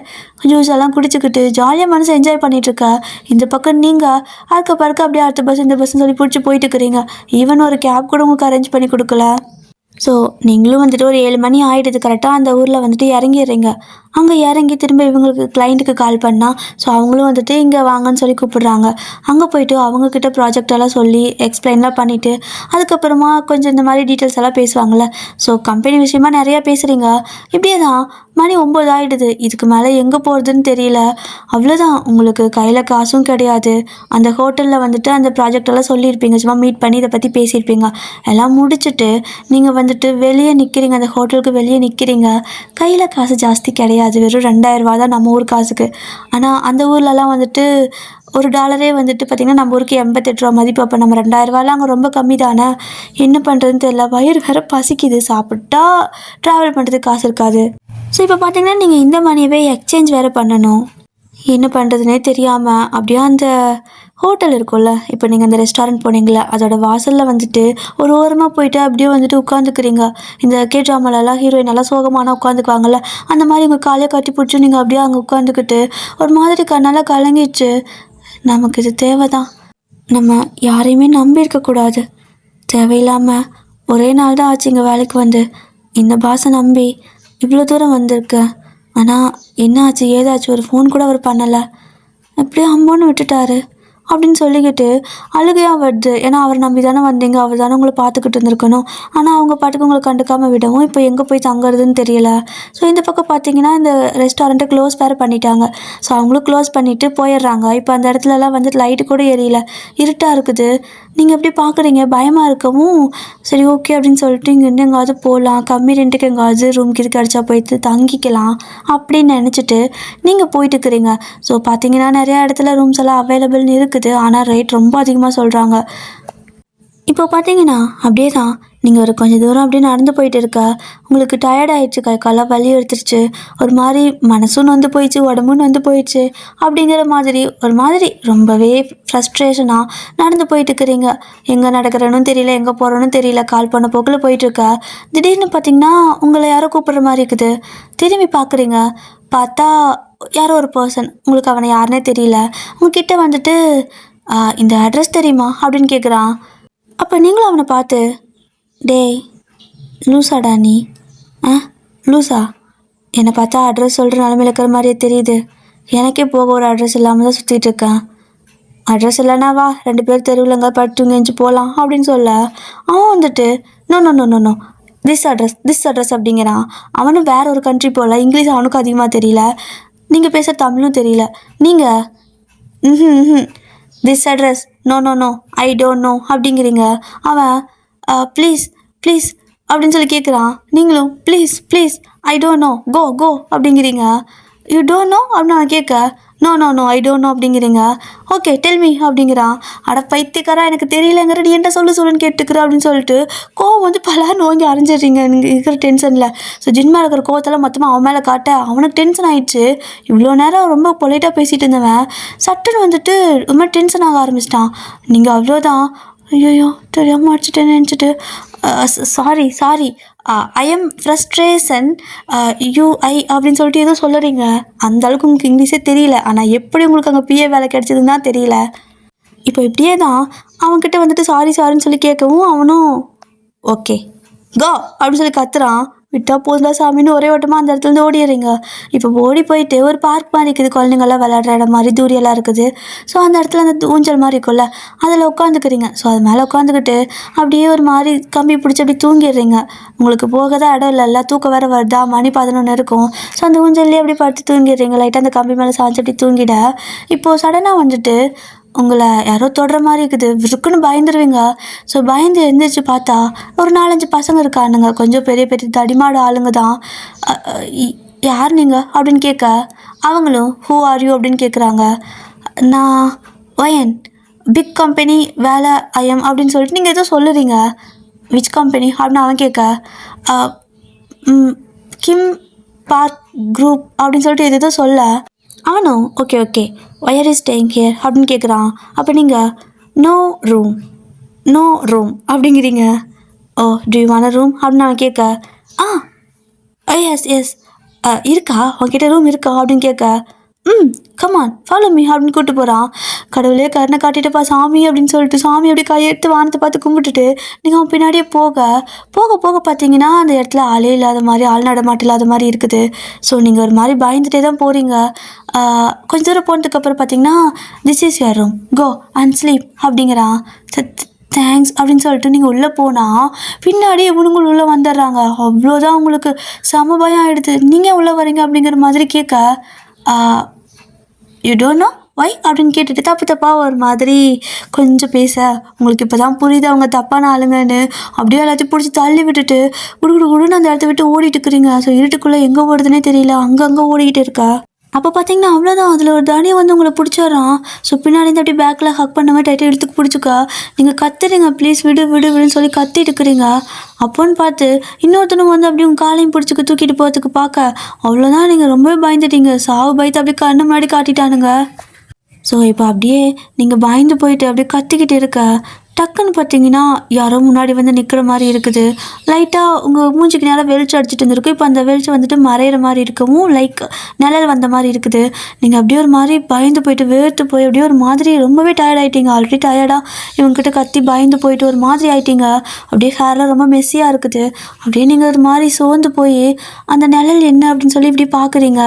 ஜூஸ் எல்லாம் குடிச்சிக்கிட்டு ஜாலியாக மனசை என்ஜாய் பண்ணிகிட்ருக்கா. இந்த பக்கம் நீங்கள் அறுக்க பறக்க அப்படியே அடுத்த பஸ் இந்த பஸ்ன்னு சொல்லி பிடிச்சி போயிட்டு இருக்கிறீங்க. ஈவன் ஒரு கேப் கூட உங்களுக்கு அரேஞ்ச் பண்ணி கொடுக்கல. ஸோ நீங்களும் வந்துட்டு ஒரு 7 மணி ஆகிடுது கரெக்டாக அந்த ஊரில் வந்துட்டு இறங்கிடுறீங்க. அங்கே இறங்கி திரும்ப இவங்களுக்கு கிளைண்ட்டுக்கு கால் பண்ணால் ஸோ அவங்களும் வந்துட்டு இங்கே வாங்கன்னு சொல்லி கூப்பிடுறாங்க. அங்கே போய்ட்டு அவங்கக்கிட்ட ப்ராஜெக்ட் எல்லாம் சொல்லி எக்ஸ்பிளைன்லாம் பண்ணிவிட்டு அதுக்கப்புறமா கொஞ்சம் இந்த மாதிரி டீட்டெயில்ஸ் எல்லாம் பேசுவாங்கள்ல. ஸோ கம்பெனி விஷயமா நிறையா பேசுகிறீங்க. இப்படியே தான் மணி 9 ஆகிடுது. இதுக்கு மேலே எங்கே போகிறதுன்னு தெரியல. அவ்வளோதான், உங்களுக்கு கையில் காசும் கிடையாது. அந்த ஹோட்டலில் வந்துட்டு அந்த ப்ராஜெக்ட் எல்லாம் சொல்லியிருப்பீங்க, சும்மா மீட் பண்ணி இதை பற்றி பேசியிருப்பீங்க. எல்லாம் முடிச்சுட்டு நீங்கள் வந்துட்டு வெளியே நிற்கிறீங்க, அந்த ஹோட்டலுக்கு வெளியே நிற்கிறீங்க. கையில் காசு ஜாஸ்தி கிடையாது, வெறும் 2000 ரூபா தான் நம்ம ஊர் காசுக்கு. ஆனால் அந்த ஊர்லலாம் வந்துட்டு $1 வந்துட்டு பார்த்திங்கன்னா நம்ம ஊருக்கு 88 ரூபா மதிப்பு. அப்போ நம்ம 2000 ரூபாலாம் அங்கே ரொம்ப கம்மி தானே. என்ன பண்ணுறதுன்னு தெரியல. வயிறு வேறு பசிக்குது, சாப்பிட்டா ட்ராவல் பண்ணுறதுக்கு காசு இருக்காது. ஸோ இப்போ பார்த்தீங்கன்னா நீங்கள் இந்த மணியவே எக்ஸ்சேஞ்ச் வேறு பண்ணணும். என்ன பண்ணுறதுனே தெரியாமல் அப்படியே அந்த ஹோட்டல் இருக்கும்ல, இப்போ நீங்கள் அந்த ரெஸ்டாரண்ட் போனீங்களே அதோட வாசலில் வந்துட்டு ஒரு ஓரமாக போயிட்டு அப்படியே வந்துட்டு உட்காந்துக்கிறீங்க. இந்த ட்ராமாலெல்லாம் ஹீரோயின் நல்லா சோகமான உட்காந்துக்குவாங்கள்ல, அந்த மாதிரி உங்கள் காலையை கட்டி பிடிச்சி நீங்கள் அப்படியே அங்கே உட்காந்துக்கிட்டு ஒரு மாதிரி கண்ணால் கலங்கிடுச்சு. நமக்கு இது தேவை தான், நம்ம யாரையுமே நம்பி இருக்கக்கூடாது. தேவையில்லாமல் ஒரே நாள் தான் ஆச்சு இங்கே வேலைக்கு வந்து, இந்த பாஸை நம்பி இவ்வளோ தூரம் வந்திருக்கேன். ஆனால் என்ன ஆச்சு ஏதாச்சும் ஒரு ஃபோன் கூட அவர் பண்ணலை, அப்படியே அம்போன்னு விட்டுட்டாரு அப்படின்னு சொல்லிக்கிட்டு அழுகையாக வருது. ஏன்னா அவர் நம்பி தானே வந்தீங்க, அவர் தானே உங்களை பார்த்துக்கிட்டு இருந்திருக்கணும். ஆனால் அவங்க பாட்டுக்கு உங்களை கண்டுக்காமல் விடவும் இப்போ எங்கே போய் தங்குறதுன்னு தெரியல. ஸோ இந்த பக்கம் பார்த்தீங்கன்னா இந்த ரெஸ்டாரண்ட்டை க்ளோஸ் வேறு பண்ணிட்டாங்க. ஸோ அவங்களும் க்ளோஸ் பண்ணிவிட்டு போயிடுறாங்க. இப்போ அந்த இடத்துலலாம் வந்துட்டு லைட்டு கூட எரியல, இருட்டாக இருக்குது. நீங்கள் எப்படி பார்க்குறீங்க, பயமாக இருக்கவும் சரி ஓகே அப்படின்னு சொல்லிட்டு இங்கே இருந்து எங்காவது போகலாம், கம்மி ரெண்ட்டுக்கு எங்காவது ரூம் கிட்ட கிடச்சா போயிட்டு தங்கிக்கலாம் அப்படின்னு நினச்சிட்டு நீங்கள் போயிட்டு இருக்கிறீங்க. ஸோ பார்த்தீங்கன்னா நிறையா இடத்துல ரூம்ஸ் எல்லாம் அவைலபிள்னு இருக்குது, ஆனால் ரேட் ரொம்ப அதிகமாக சொல்கிறாங்க. இப்போ பார்த்தீங்கன்னா அப்படியே தான் நீங்கள் ஒரு கொஞ்சம் தூரம் அப்படியே நடந்து போயிட்டு இருக்க, உங்களுக்கு டயர்ட் ஆகிடுச்சு, கை காலெல்லாம் வலி எடுத்துருச்சு, ஒரு மாதிரி மனசும் நொந்து போயிடுச்சு, உடம்பும் நொந்து போயிடுச்சு. அப்படிங்கிற மாதிரி ஒரு மாதிரி ரொம்பவே ஃப்ரஸ்ட்ரேஷனாக நடந்து போயிட்டு இருக்கிறீங்க. எங்கே நடக்கிறேன்னு தெரியல, எங்கே போகிறோன்னு தெரியல, கால் பண்ண போக்கில் போயிட்டுருக்க. திடீர்னு பார்த்தீங்கன்னா உங்களை யாரோ கூப்பிட்ற மாதிரி இருக்குது. திரும்பி பார்க்குறீங்க, பார்த்தா யாரோ ஒரு பர்சன், உங்களுக்கு அவனை யாருன்னே தெரியல, உங்ககிட்ட வந்துட்டு இந்த அட்ரஸ் தெரியுமா அப்படின்னு கேட்குறான். அப்போ நீங்களும் அவனை பார்த்து, டேய் லூசாடா நீ, லூசா, என்னை பார்த்தா அட்ரஸ் சொல்கிற நிலமையில இருக்கிற மாதிரியே தெரியுது, எனக்கே போக ஒரு அட்ரஸ் இல்லாமல் தான் சுற்றிட்டு இருக்கேன், அட்ரஸ் இல்லைனா வா 2 பேர் தெருவில் எங்கே படுத்து எஞ்சி போகலாம் அப்படின்னு சொல்ல, அவன் வந்துட்டு no no no no no this address அப்படிங்கிறான். அவனும் வேற ஒரு கண்ட்ரி போகல, இங்கிலீஷ் அவனுக்கும் அதிகமாக தெரியல, நீங்கள் பேசுகிற தமிழும் தெரியல. நீங்கள் this address no no no I don't know அப்படிங்கிறீங்க. அவன் ப்ளீஸ் ப்ளீஸ் அப்படின்னு சொல்லி கேட்குறான். நீங்களும் please please I don't know go அப்படிங்கிறீங்க. யூ டோன்ட் நோ அப்படின்னு அவன் கேட்க, no no no I don't know அப்படிங்கிறீங்க. ஓகே டெல் மீ அப்படிங்கிறான். அட பைத்தியக்காரா, எனக்கு தெரியலங்கிற, நீ என்ன சொல்லுன்னு கேட்டுக்கிற அப்படின்னு சொல்லிட்டு கோவம் வந்து பல நோங்கி அரைஞ்சிடுறீங்க நீங்கள் இருக்கிற டென்ஷனில். ஸோ ஜின்மா இருக்கிற கோவத்தெல்லாம் மொத்தமாக அவன் மேலே காட்ட அவனுக்கு டென்ஷன் ஆகிடுச்சு. இவ்வளோ நேரம் ரொம்ப பொலைட்டாக பேசிகிட்டு இருந்தவன் சட்டுன்னு வந்துட்டு ரொம்ப டென்ஷன் ஆக ஆரம்பிச்சிட்டான். நீங்கள் அவ்வளோதான், ஐயோ தெரியாமல் அடிச்சுட்டேன்னு நினச்சிட்டு சாரி ஐ எம் ஃப்ரஸ்ட்ரேஷன் ஐ அப்படின்னு சொல்லிட்டு ஏதோ சொல்லுறீங்க. அந்த அளவுக்கு உங்களுக்கு இங்கிலீஷே தெரியல, ஆனால் எப்படி உங்களுக்கு அங்கே பிஏ வேலை கிடைச்சதுன்னு தான் தெரியல. இப்போ இப்படியே தான் அவன்கிட்ட வந்துட்டு சாரின்னு சொல்லி கேட்கவும் அவனும் ஓகே கோ அப்படின்னு சொல்லி கத்துறான். விட்டா போதுல சாமின்னு ஒரே ஓட்டமாக அந்த இடத்துலேருந்து ஓடிடுறீங்க. இப்போ ஓடி போயிட்டு ஒரு பார்க் மாதிரி இருக்குது, குழந்தைங்கள்லாம் விளையாடுற இடம் மாதிரி தூரியெல்லாம் இருக்குது. ஸோ அந்த இடத்துல அந்த ஊஞ்சல் மாதிரி இருக்கும்ல, அதில் உட்காந்துக்கிறீங்க. ஸோ அது மேலே உட்காந்துக்கிட்டு அப்படியே ஒரு மாதிரி கம்பி பிடிச்சி அப்படி தூங்கிடுறீங்க. உங்களுக்கு போக தான் இடம் இல்லைல்ல, தூக்கம் வேறு வருதா, மணி 11 இருக்கும். ஸோ அந்த ஊஞ்சல்லே அப்படி படுத்து தூங்கிடுறீங்க. லைட்டாக அந்த கம்பி மேலே சாஞ்சு அப்படி தூங்கிட இப்போது சடனாக வந்துட்டு உங்களை யாரோ தொடுற மாதிரி இருக்குது. விருக்குன்னு பயந்துருவீங்க. ஸோ பயந்து எழுந்திரிச்சு பார்த்தா ஒரு 4-5 பசங்க இருக்கானுங்க, கொஞ்சம் பெரிய பெரிய தடிமாடு ஆளுங்க தான். யார் நீங்கள் அப்படின்னு கேட்க அவங்களும் ஹூ ஆர் யூ அப்படின்னு கேட்குறாங்க. நான் ஒயன் பிக் கம்பெனி வேலை ஐஎம் அப்படின்னு சொல்லிட்டு நீங்கள் எதோ சொல்லுறீங்க. விச் கம்பெனி அப்படின்னு அவன் கேட்க கிம் பார்க் குரூப் அப்படின்னு சொல்லிட்டு எதோ சொல்ல அவனும் okay wire is staying here அப்படின்னு கேட்குறான். அப்போ நீங்கள் நோ ரூம் அப்படிங்கிறீங்க. ஓ டு யூ வாண்ட் ரூம் அப்படின்னு நான் கேட்க, ஆ எஸ் எஸ் இருக்கா உங்ககிட்ட ரூம் இருக்கா அப்படின்னு கேட்க, கமான் ஃபாலோ மீ அப்படின்னு கூப்பிட்டு போகிறான். கடவுளே கருணை காட்டிட்டுப்பா சாமி அப்படின்னு சொல்லிட்டு சாமி அப்படி கையெடுத்து வானத்தை பார்த்து கும்பிட்டுட்டு நீங்கள் அவன் பின்னாடியே போக போக போக பார்த்தீங்கன்னா அந்த இடத்துல ஆளே இல்லாத மாதிரி ஆள் நடமாட்டம் இல்லாத மாதிரி இருக்குது. ஸோ நீங்கள் ஒரு மாதிரி பயந்துட்டே தான் போகிறீங்க. கொஞ்சம் தூரம் போனதுக்கப்புறம் பார்த்தீங்கன்னா this is your room go and sleep அப்படிங்கிறான். தேங்க்ஸ் அப்படின்னு சொல்லிட்டு நீங்கள் உள்ளே போனால் பின்னாடி இவனுங்களும் உள்ளே வந்துடுறாங்க. அவ்வளோதான் உங்களுக்கு செம பயம் ஆகிடுது. நீங்கள் உள்ளே வரீங்க அப்படிங்கிற மாதிரி கேட்க, யூ டோன்ட் நோ வை அப்படின்னு கேட்டுட்டு தப்பாக ஒரு மாதிரி கொஞ்சம் பேச, உங்களுக்கு இப்போ தான் புரியுது அவங்க தப்பான ஆளுங்கன்னு. அப்படியே எல்லாத்தையும் பிடிச்சி தள்ளி விட்டுட்டு குடுன்னு அந்த இடத்த விட்டு ஓடிட்டு இருக்கிறீங்க. ஸோ இருட்டுக்குள்ளே எங்கே ஓடுதுன்னே தெரியல, அங்கங்கே ஓடிக்கிட்டு இருக்கா. அப்போ பார்த்தீங்கன்னா அவ்வளோதான், அதில் ஒரு தானியம் வந்து உங்களை பிடிச்சிட்றான். ஸோ பின்னாடி இருந்து அப்படியே பேக்கில் ஹக் பண்ண மாதிரி டைட்டாக எடுத்துக்கு பிடிச்சிக்கா. நீங்கள் கத்துறீங்க ப்ளீஸ் விடு விடு விடுன்னு சொல்லி கத்திட்டு இருக்கிறீங்க. அப்போன்னு பார்த்து இன்னொருத்தனும் வந்து அப்படியே உங்கள் காலையும் பிடிச்சிக்க தூக்கிட்டு போகிறதுக்கு பார்க்க, அவ்வளோதான் நீங்கள் ரொம்பவே பயந்துட்டீங்க. சாவு பயத்து அப்படியே கண்ணு முன்னாடி காட்டிட்டானுங்க. ஸோ இப்போ அப்படியே நீங்கள் பயந்து போயிட்டு அப்படியே கத்திக்கிட்டு இருக்க, டக்குன்னு பார்த்தீங்கன்னா யாரோ முன்னாடி வந்து நிற்கிற மாதிரி இருக்குது. லைட்டாக உங்கள் மூஞ்சிக்கு நேரம் வெளிச்சம் அடிச்சுட்டு இருந்திருக்கும். இப்போ அந்த வெளிச்சம் வந்துட்டு மறையிற மாதிரி இருக்கவும் லைக் நிழல் வந்த மாதிரி இருக்குது. நீங்கள் அப்படியே ஒரு மாதிரி பயந்து போயிட்டு வேர்த்து போய் அப்படியே ஒரு மாதிரி ரொம்பவே டயர்ட் ஆகிட்டீங்க. ஆல்ரெடி டயர்டாக இவங்ககிட்ட கத்தி பயந்து போயிட்டு ஒரு மாதிரி ஆகிட்டீங்க. அப்படியே ஹேர்லாம் ரொம்ப மெஸ்ஸியாக இருக்குது. அப்படியே நீங்கள் ஒரு மாதிரி சோர்ந்து போய் அந்த நிழல் என்ன அப்படின்னு சொல்லி இப்படி பார்க்குறீங்க.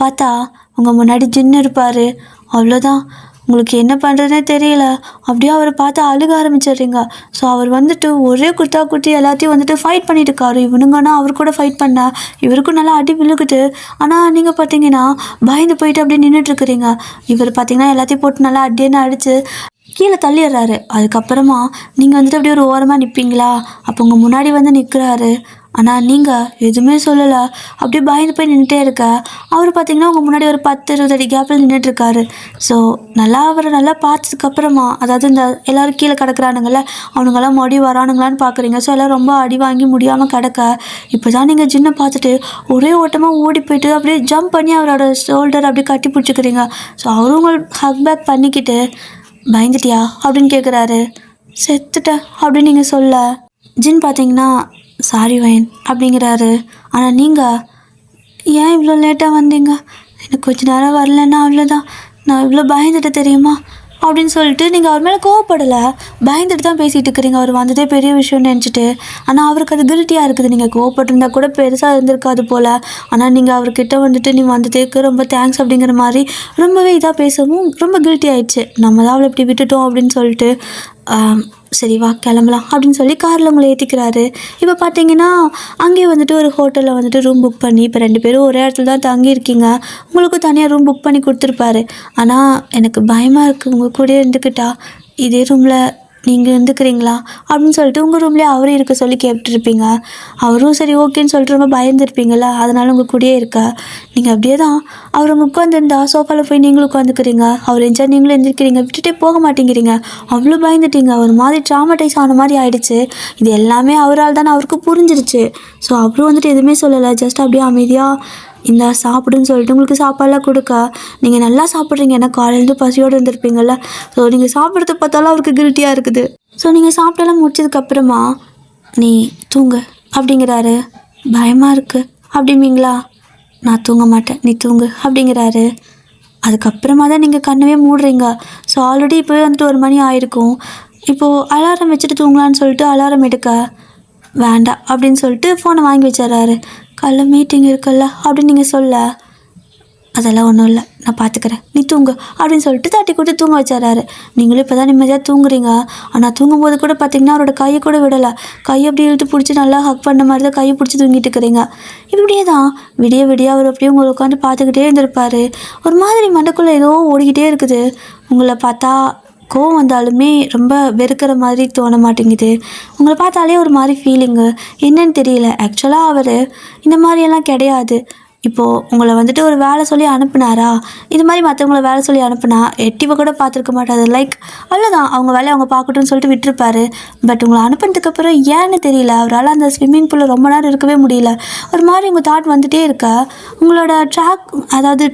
பார்த்தா உங்கள் முன்னாடி ஜின்னு இருப்பார். அவ்வளோதான், உங்களுக்கு என்ன பண்ணுறதுனே தெரியல. அப்படியே அவரை பார்த்து அழுக ஆரம்பிச்சிடுறீங்க. ஸோ அவர் வந்துட்டு ஒரே குத்தி எல்லாத்தையும் வந்துட்டு ஃபைட் பண்ணிட்டு இருக்காரு. இவனுங்கன்னா அவர் கூட ஃபைட் பண்ண இவருக்கும் நல்லா அடி விழுகுது. ஆனால் நீங்கள் பார்த்தீங்கன்னா பயந்து போயிட்டு அப்படியே நின்றுட்டுருக்குறீங்க. இவர் பார்த்தீங்கன்னா எல்லாத்தையும் போட்டு நல்லா அடியேன்னு அடித்து கீழே தள்ளிடுறாரு. அதுக்கப்புறமா நீங்கள் வந்துட்டு அப்படியே ஒரு ஓரமாக நிற்பீங்களா, அப்போ உங்கள் முன்னாடி வந்து நிற்கிறாரு. ஆனால் நீங்கள் எதுவுமே சொல்லலை, அப்படியே பயந்து போய் நின்றுட்டே இருக்க. அவர் பார்த்தீங்கன்னா உங்கள் முன்னாடி ஒரு 10-20 அடி கேப்பில் நின்றுட்டுருக்காரு. ஸோ அவரை நல்லா பார்த்ததுக்கப்புறமா, அதாவது இந்த எல்லோரும் கீழே கிடக்குறானுங்கள அவனுங்கெல்லாம் மறுபடியும் வரானுங்களான்னு பார்க்குறீங்க. ஸோ எல்லோரும் ரொம்ப அடி வாங்கி முடியாமல் கிடக்க, இப்போ தான் நீங்கள் ஜின்னை பார்த்துட்டு ஒரே ஓட்டமாக ஓடி போயிட்டு அப்படியே ஜம்ப் பண்ணி அவரோட ஷோல்டர் அப்படியே கட்டி பிடிச்சிக்கிறீங்க. ஸோ அவரும் உங்களுக்கு ஹக் பேக் பண்ணிக்கிட்டு, பயந்துட்டியா அப்படின்னு கேட்குறாரு. செத்துட்டேன் அப்படின்னு நீங்கள் சொல்ல, ஜின் பார்த்தீங்கன்னா சாரி வைன் அப்படிங்கிறாரு. ஆனால் நீங்கள் ஏன் இவ்வளோ லேட்டாக வந்தீங்க, எனக்கு கொஞ்சம் நேரம் வரலன்னா அவ்வளோதான், நான் இவ்வளோ பயந்துட்டு தெரியுமா அப்படின்னு சொல்லிட்டு நீங்கள் அவர் மேலே கோவப்படலை, பயந்துட்டு தான் பேசிகிட்டு இருக்கிறீங்க. அவர் வந்ததே பெரிய விஷயம்னு நினச்சிட்டு. ஆனால் அவருக்கு அது கில்ட்டியாக இருக்குது. நீங்கள் கோவப்பட்டிருந்தா கூட பெருசாக இருந்திருக்காது போல். ஆனால் நீங்கள் அவர்கிட்ட வந்துட்டு நீ வந்ததுக்கு ரொம்ப தேங்க்ஸ் அப்படிங்கிற மாதிரி ரொம்பவே இதாக பேசவும் ரொம்ப கில்ட்டி ஆயிடுச்சு. நம்ம தான் அவளை இப்படி விட்டுட்டோம் அப்படின்னு சொல்லிட்டு, சரி வா கிளம்பலாம் அப்படின்னு சொல்லி காரில் உங்களை ஏற்றிக்கிறாரு. இப்போ பார்த்தீங்கன்னா அங்கேயே வந்துட்டு ஒரு ஹோட்டலில் வந்துட்டு ரூம் புக் பண்ணி, இப்போ 2 பேரும் ஒரே இடத்துல தான் தங்கியிருக்கீங்க. உங்களுக்கும் தனியாக ரூம் புக் பண்ணி கொடுத்துருப்பாரு. ஆனால் எனக்கு பயமாக இருக்குது, உங்கள் கூட இருந்துக்கிட்டா இதே ரூமில் நீங்கள் இருந்துக்கிறீங்களா அப்படின்னு சொல்லிட்டு உங்கள் ரூம்லேயே அவரும் இருக்க சொல்லி கேட்டுருப்பீங்க. அவரும் சரி ஓகேன்னு சொல்லிட்டு ரொம்ப பயந்துருப்பீங்களா, அதனால் உங்கள் கூடயே இருக்க. நீங்கள் அப்படியே தான் அவர் உங்கள் உட்காந்துருந்தா சோஃபாவில் போய் நீங்களும் உட்காந்துக்கிறீங்க. அவர் எஞ்சா நீங்களும் எழுந்திருக்கிறீங்க, விட்டுட்டே போக மாட்டேங்கிறீங்க. அவ்வளோ பயந்துட்டீங்க, ஒரு மாதிரி ட்ராமடைஸ் ஆன மாதிரி ஆகிடுச்சு. இது எல்லாமே அவரால் தான் அவருக்கு புரிஞ்சிருச்சு. ஸோ அவரும் வந்துட்டு எதுவுமே சொல்லலை, ஜஸ்ட் அப்படியே அமைதியாக இந்த சாப்பிடுன்னு சொல்லிட்டு உங்களுக்கு சாப்பாடெலாம் கொடுக்க, நீங்கள் நல்லா சாப்பிட்றீங்க. ஏன்னா காலையிலேருந்து பசியோடு இருந்திருப்பீங்கள்ல. ஸோ நீங்கள் சாப்பிட்றத பார்த்தாலும் அவருக்கு கில்ட்டியாக இருக்குது. ஸோ நீங்கள் சாப்பிட்டெல்லாம் முடிச்சதுக்கப்புறமா நீ தூங்கு அப்படிங்கிறாரு. பயமாக இருக்குது அப்படிம்பீங்களா, நான் தூங்க மாட்டேன் நீ தூங்கு அப்படிங்கிறாரு. அதுக்கப்புறமா தான் நீங்கள் கண்ணவே மூடுறீங்க. ஸோ ஆல்ரெடி இப்போவே வந்துட்டு 1 மணி ஆயிருக்கும். இப்போது அலாரம் வச்சுட்டு தூங்கலான்னு சொல்லிட்டு அலாரம் எடுக்க, வேண்டாம் அப்படின்னு சொல்லிட்டு ஃபோனை வாங்கி வச்சிட்றாரு. காலைல மீட்டிங் இருக்குல்ல அப்படின்னு நீங்கள் சொல்ல, அதெல்லாம் ஒன்றும் இல்லை நான் பார்த்துக்கிறேன் நீ தூங்கு அப்படின்னு சொல்லிட்டு தட்டி கொடுத்து தூங்க வச்சிட்றாரு. நீங்களும் இப்போ தான் நிம்மதியாக தூங்குறீங்க. ஆனால் தூங்கும்போது கூட பார்த்தீங்கன்னா அவரோட கையை கூட விடலை, கையை அப்படி இழுத்து பிடிச்சி நல்லா ஹக் பண்ண மாதிரி தான் கையை பிடிச்சி தூங்கிட்டு இருக்கிறீங்க. இப்படியே தான் விடிய அவர் அப்படியே உங்களை உட்காந்து பார்த்துக்கிட்டே இருந்திருப்பார். ஒரு மாதிரி மண்டக்குள்ளே ஏதோ ஓடிக்கிட்டே இருக்குது. உங்களை பார்த்தா கோவம் வந்தாலுமே ரொம்ப வெறுக்கிற மாதிரி தோண மாட்டேங்குது. உங்களை பார்த்தாலே ஒரு மாதிரி ஃபீலிங்கு என்னன்னு தெரியல. ஆக்சுவலாக அவர் இந்த மாதிரியெல்லாம் கிடையாது. இப்போது உங்களை வந்துட்டு ஒரு வேலை சொல்லி அனுப்புனாரா, இது மாதிரி மற்றவங்கள வேலை சொல்லி அனுப்புனா எட்டிவை கூட பார்த்துருக்க மாட்டாரு. லைக் அவ்வளோதான், அவங்க வேலையை அவங்க பார்க்கட்டும்னு சொல்லிட்டு விட்டுருப்பாரு. பட் உங்களை அனுப்புனதுக்கப்புறம் ஏன்னு தெரியல, அவரால் அந்த ஸ்விம்மிங் பூலில் ரொம்ப நேரம் இருக்கவே முடியல. ஒரு மாதிரி உங்கள் தாட் வந்துகிட்டே இருக்க, உங்களோட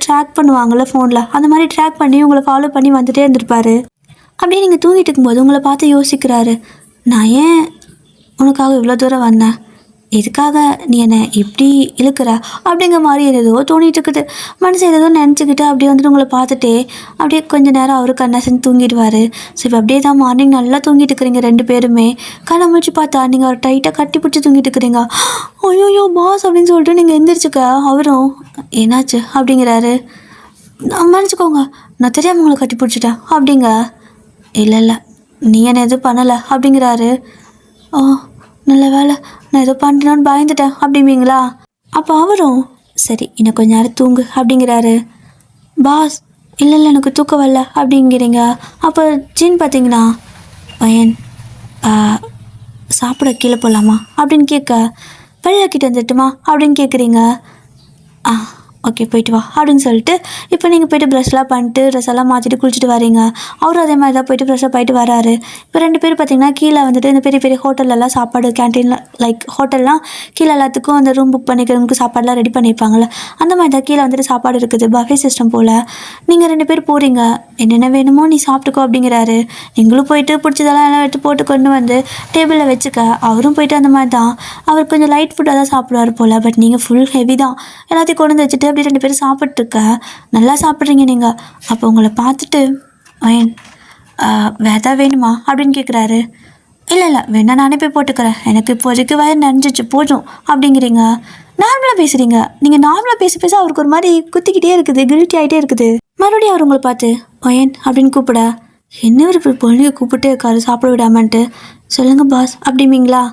ட்ராக் பண்ணுவாங்கள்ல ஃபோனில், அந்த மாதிரி ட்ராக் பண்ணி உங்களை ஃபாலோ பண்ணி வந்துகிட்டே இருந்திருப்பாரு. அப்படியே நீங்கள் தூங்கிட்டு இருக்கும்போது உங்களை பார்த்து யோசிக்கிறாரு, நான் ஏன் உனக்காக இவ்வளோ தூரம் வந்தேன், எதுக்காக நீ என்னை இப்படி இழுக்கிற அப்படிங்கிற மாதிரி ஏதோ தோணிட்டு இருக்குது. மனசு ஏதோ நினச்சிக்கிட்டு அப்படியே வந்துட்டு உங்களை பார்த்துட்டே அப்படியே கொஞ்சம் நேரம் அவரு கண்ணை செஞ்சு தூங்கிடுவார். ஸோ இப்போ அப்படியே தான் மார்னிங் நல்லா தூங்கிட்டு இருக்கிறீங்க ரெண்டு பேருமே. கண்ணை முடிச்சு பார்த்தா நீங்கள் அவர் டைட்டாக கட்டி பிடிச்சி தூங்கிட்டு இருக்கிறீங்க. ஐயோ பாஸ் அப்படின்னு சொல்லிட்டு நீங்கள் எந்திரிச்சுக்க. அவரும் என்னாச்சு அப்படிங்கிறாரு. மன்னிச்சுக்கோங்க, நான் தெரியாமல் உங்களை கட்டி பிடிச்சிட்டேன் அப்படிங்க. இல்லை நீ என்ன எதுவும் பண்ணலை அப்படிங்கிறாரு. ஓ நல்ல வேலை, நான் ஏதோ பண்ணுறேன்னு பயந்துட்டேன் அப்படிங்களா. அப்போ அவரும் சரி இன்னும் கொஞ்ச நேரம் தூங்கு அப்படிங்கிறாரு. பாஸ் இல்லை எனக்கு தூக்கம் வரல அப்படிங்கிறீங்க. அப்போ ஜின் பார்த்தீங்கன்னா பையன் சாப்பிட கீழே போகலாமா அப்படின்னு கேட்க, வெளில கிட்ட வந்துட்டுமா அப்படின்னு கேட்குறீங்க. ஓகே போயிட்டு வா அப்படின்னு சொல்லிட்டு இப்போ நீங்கள் போய்ட்டு ப்ரெஷ்லாம் பண்ணிட்டு ட்ரெஸ் எல்லாம் மாற்றிட்டு குளிச்சுட்டு வரீங்க. அவரும் அதே மாதிரி தான் போய்ட்டு ப்ரெஷ்ஷாக போயிட்டு வராரு. இப்போ ரெண்டு பேரும் பார்த்தீங்கன்னா கீழே வந்துட்டு இந்த பெரிய பெரிய ஹோட்டல்லலாம் சாப்பாடு கேன்டீனில் லைக் ஹோட்டல்லாம் கீழே எல்லாத்துக்கும் அந்த ரூம் புக் பண்ணிக்கிறவங்களுக்கு சாப்பாடுலாம் ரெடி பண்ணியிருப்பாங்கள்ல, அந்த மாதிரி தான் கீழே வந்துட்டு சாப்பாடு இருக்குது, பஃபே சிஸ்டம் போல். நீங்கள் ரெண்டு பேர் போகிறீங்க, என்னென்ன வேணுமோ நீ சாப்பிட்டுக்கோ அப்படிங்கிறாரு. நீங்களும் போயிட்டு பிடிச்சதெல்லாம் எல்லாம் எடுத்து போட்டு கொண்டு வந்து டேபிளில் வச்சுக்க. அவரும் போயிட்டு அந்த மாதிரி தான் அவர் கொஞ்சம் லைட் ஃபுட்டாக தான் சாப்பிடுவார் போல். பட் நீங்கள் ஃபுல் ஹெவி தான் எல்லாத்தையும் கொண்டு வந்து வச்சுட்டு அப்படி ரெண்டு பேரும் சாப்பிட்ருக்க. நல்லா சாப்பிட்றீங்க நீங்கள். அப்போ உங்களை பார்த்துட்டு அயன் வேதா வேணுமா அப்படின்னு கேட்குறாரு. இல்லை வேணா நானே போய் போட்டுக்கிறேன், எனக்கு இப்போதைக்கு வயிறு நனைஞ்சிச்சு போதும் அப்படிங்கிறீங்க. நார்மலாக பேசுகிறீங்க. நீங்கள் நார்மலாக பேச அவருக்கு ஒரு மாதிரி குத்திக்கிட்டே இருக்குது, கில்ட்டி ஆகிட்டே இருக்குது. மறுபடியும் அவர் உங்களை பார்த்து அயன் அப்படின்னு கூப்பிட, என்ன ஒரு பொண்ணுங்க கூப்பிட்டே இருக்காரு சாப்பிட விடாமன்ட்டு. சொல்லுங்கள் பாஸ் அப்படிங்களா.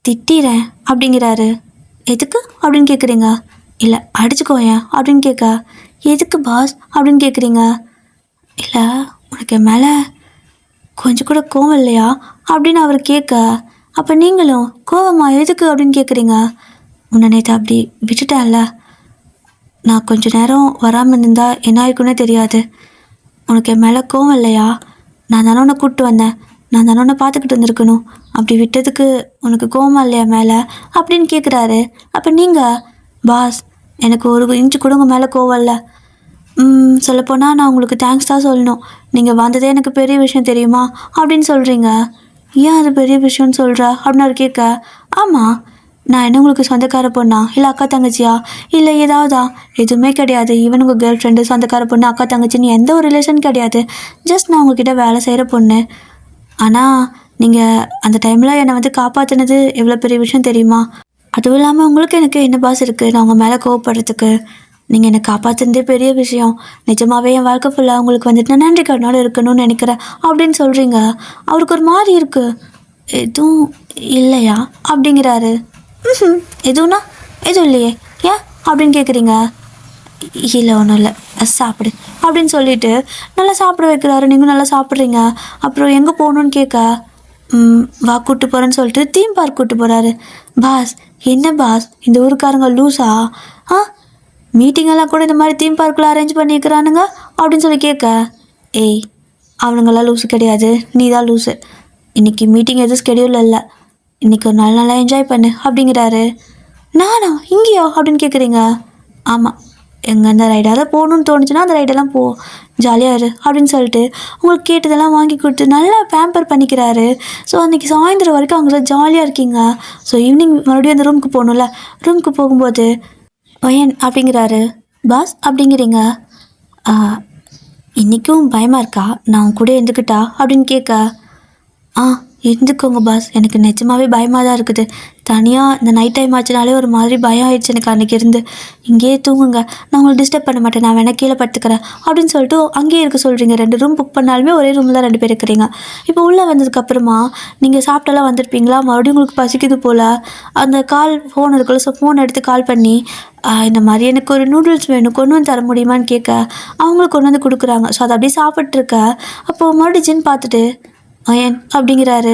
திட்டிறேன் அப்படிங்கிறாரு. எதுக்கு அப்படின்னு கேட்குறீங்க. இல்லை அடிச்சுக்கோயேன் அப்படின்னு கேட்க, எதுக்கு பாஸ் அப்படின்னு கேட்குறீங்க. இல்லை உனக்கு மேலே கொஞ்சம் கூட கோவம் இல்லையா அப்படின்னு அவர் கேட்க, அப்போ நீங்களும் கோவமா எதுக்கு அப்படின்னு கேட்குறீங்க. உன்னை நேற்று அப்படி விட்டுட்டேன்ல, நான் கொஞ்சம் நேரம் வராமல் இருந்தால் என்ன ஆயிருக்குன்னே தெரியாது. உனக்கு என் மேலே கோவம் இல்லையா, நான் தானே உன்னை கூப்பிட்டு வந்தேன், நான் தானே உன்னை பார்த்துக்கிட்டு வந்திருக்கணும், அப்படி விட்டதுக்கு உனக்கு கோவமா இல்லையா மேலே அப்படின்னு கேட்குறாரு. அப்போ நீங்கள் பாஸ் எனக்கு ஒரு இன்ச்சு கூட உங்கள் மேலே கோவம் இல்லை, சொல்லப்போனால் நான் உங்களுக்கு தேங்க்ஸ் தான் சொல்லணும், நீங்கள் வந்ததே எனக்கு பெரிய விஷயம் தெரியுமா அப்படின்னு சொல்கிறீங்க. ஏன் அது பெரிய விஷயம்னு சொல்கிற அப்படின்னு அவர் கேட்க, ஆமாம் நான் என்ன உங்களுக்கு சொந்தக்கார பொண்ணா இல்லை அக்கா தங்கச்சியா இல்லை ஏதாவதா, எதுவுமே கிடையாது. ஈவன் உங்கள் கேர்ள் ஃப்ரெண்டு சொந்தக்கார பொண்ணு அக்கா தங்கச்சின்னு எந்த ஒரு ரிலேஷன் கிடையாது. ஜஸ்ட் நான் உங்ககிட்ட வேலை செய்கிற பொண்ணு. ஆனால் நீங்கள் அந்த டைமில் என்னை வந்து காப்பாற்றினது எவ்வளோ பெரிய விஷயம் தெரியுமா. அதுவும் இல்லாமல் உங்களுக்கு எனக்கு என்ன பாஸ் இருக்குது நான் உங்கள் மேலே கோவப்படுறதுக்கு. நீங்கள் என்னை காப்பாற்றுனதே பெரிய விஷயம். நிஜமாகவே என் வாழ்க்கை ஃபுல்லாக உங்களுக்கு வந்துட்டு நான் நன்றி கடனோடு இருக்கணும்னு நினைக்கிறேன் அப்படின்னு சொல்கிறீங்க. அவருக்கு ஒரு மாதிரி இருக்குது. எதுவும் இல்லையா அப்படிங்கிறாரு. எதுவும்னா எதுவும் இல்லையே, ஏன் அப்படின்னு கேட்குறீங்க. இல்லை ஒன்றும் இல்லை சாப்பிடு அப்படின்னு சொல்லிட்டு நல்லா சாப்பிட வைக்கிறாரு. நீங்களும் நல்லா சாப்பிட்றீங்க. அப்புறம் எங்கே போகணுன்னு கேட்க, வா கூப்பிட்டு போகிறேன்னு சொல்லிட்டு தீம் பார்க் கூப்பிட்டு போகிறாரு. பாஸ் என்ன பாஸ் இந்த ஊருக்காரங்க லூஸா, மீட்டிங்கெல்லாம் கூட இந்த மாதிரி தீம் பார்க்கில் அரேஞ்ச் பண்ணிக்கிறானுங்க அப்படின்னு சொல்லி கேட்க, ஏய் அவனுங்கெல்லாம் லூஸு கிடையாது, நீ தான் லூஸு. இன்றைக்கி மீட்டிங் எதுவும் ஸ்கெடியூல் இல்லை, இன்றைக்கி ஒரு நாள் நல்லா என்ஜாய் பண்ணு அப்படிங்கிறாரு. நானா இங்கேயோ அப்படின்னு கேட்குறீங்க. ஆமாம் எங்கே அந்த ரைடாக போகணுன்னு தோணுச்சுன்னா அந்த ரைடெல்லாம் போ, ஜாலியாக இரு அப்படின்னு சொல்லிட்டு உங்களுக்கு கேட்டதெல்லாம் வாங்கி கொடுத்து நல்லா பேம்பர் பண்ணிக்கிறாரு. ஸோ அன்றைக்கி சாயந்தரம் வரைக்கும் அவங்க ஜாலியாக இருக்கீங்க. ஸோ ஈவினிங் மறுபடியும் அந்த ரூமுக்கு போகணும்ல, ரூமுக்கு போகும்போது பையன் அப்படிங்கிறாரு. பாஸ் அப்படிங்கிறீங்க. இன்றைக்கும் பயமாக இருக்கா, நான் உன் கூட இருந்துக்கிட்டா அப்படின்னு கேட்க, இருந்துக்கோங்க பாஸ், எனக்கு நிஜமாகவே பயமாக தான் இருக்குது. தனியாக இந்த நைட் டைம் ஆச்சுனாலே ஒரு மாதிரி பயம் ஆயிடுச்சு எனக்கு அன்றைக்கி இருந்து. இங்கேயே தூங்குங்க, நான் உங்களை டிஸ்டர்ப் பண்ண மாட்டேன், நான் வேணால் கீழே படுத்துக்கிறேன் அப்படின்னு சொல்லிட்டு அங்கேயே இருக்க சொல்கிறீங்க. 2 ரூம் புக் பண்ணாலுமே ஒரே ரூமில் தான் 2 பேர் இருக்கிறீங்க. இப்போ உள்ளே வந்ததுக்கப்புறமா நீங்கள் சாப்பிட்டெல்லாம் வந்திருப்பீங்களா, மறுபடியும் உங்களுக்கு பசிக்குது போல். அந்த ஃபோன் இருக்குல்ல, ஸோ ஃபோன் எடுத்து கால் பண்ணி இந்த மாதிரி எனக்கு ஒரு நூடுல்ஸ் வேணும் கொண்டு வந்து தர முடியுமான்னு கேட்க, அவங்களுக்கு கொண்டு வந்து கொடுக்குறாங்க. ஸோ அதை அப்படியே சாப்பிட்ருக்க. அப்போது மறுபடியும் பார்த்துட்டு வயன் அப்படிங்கிறாரு.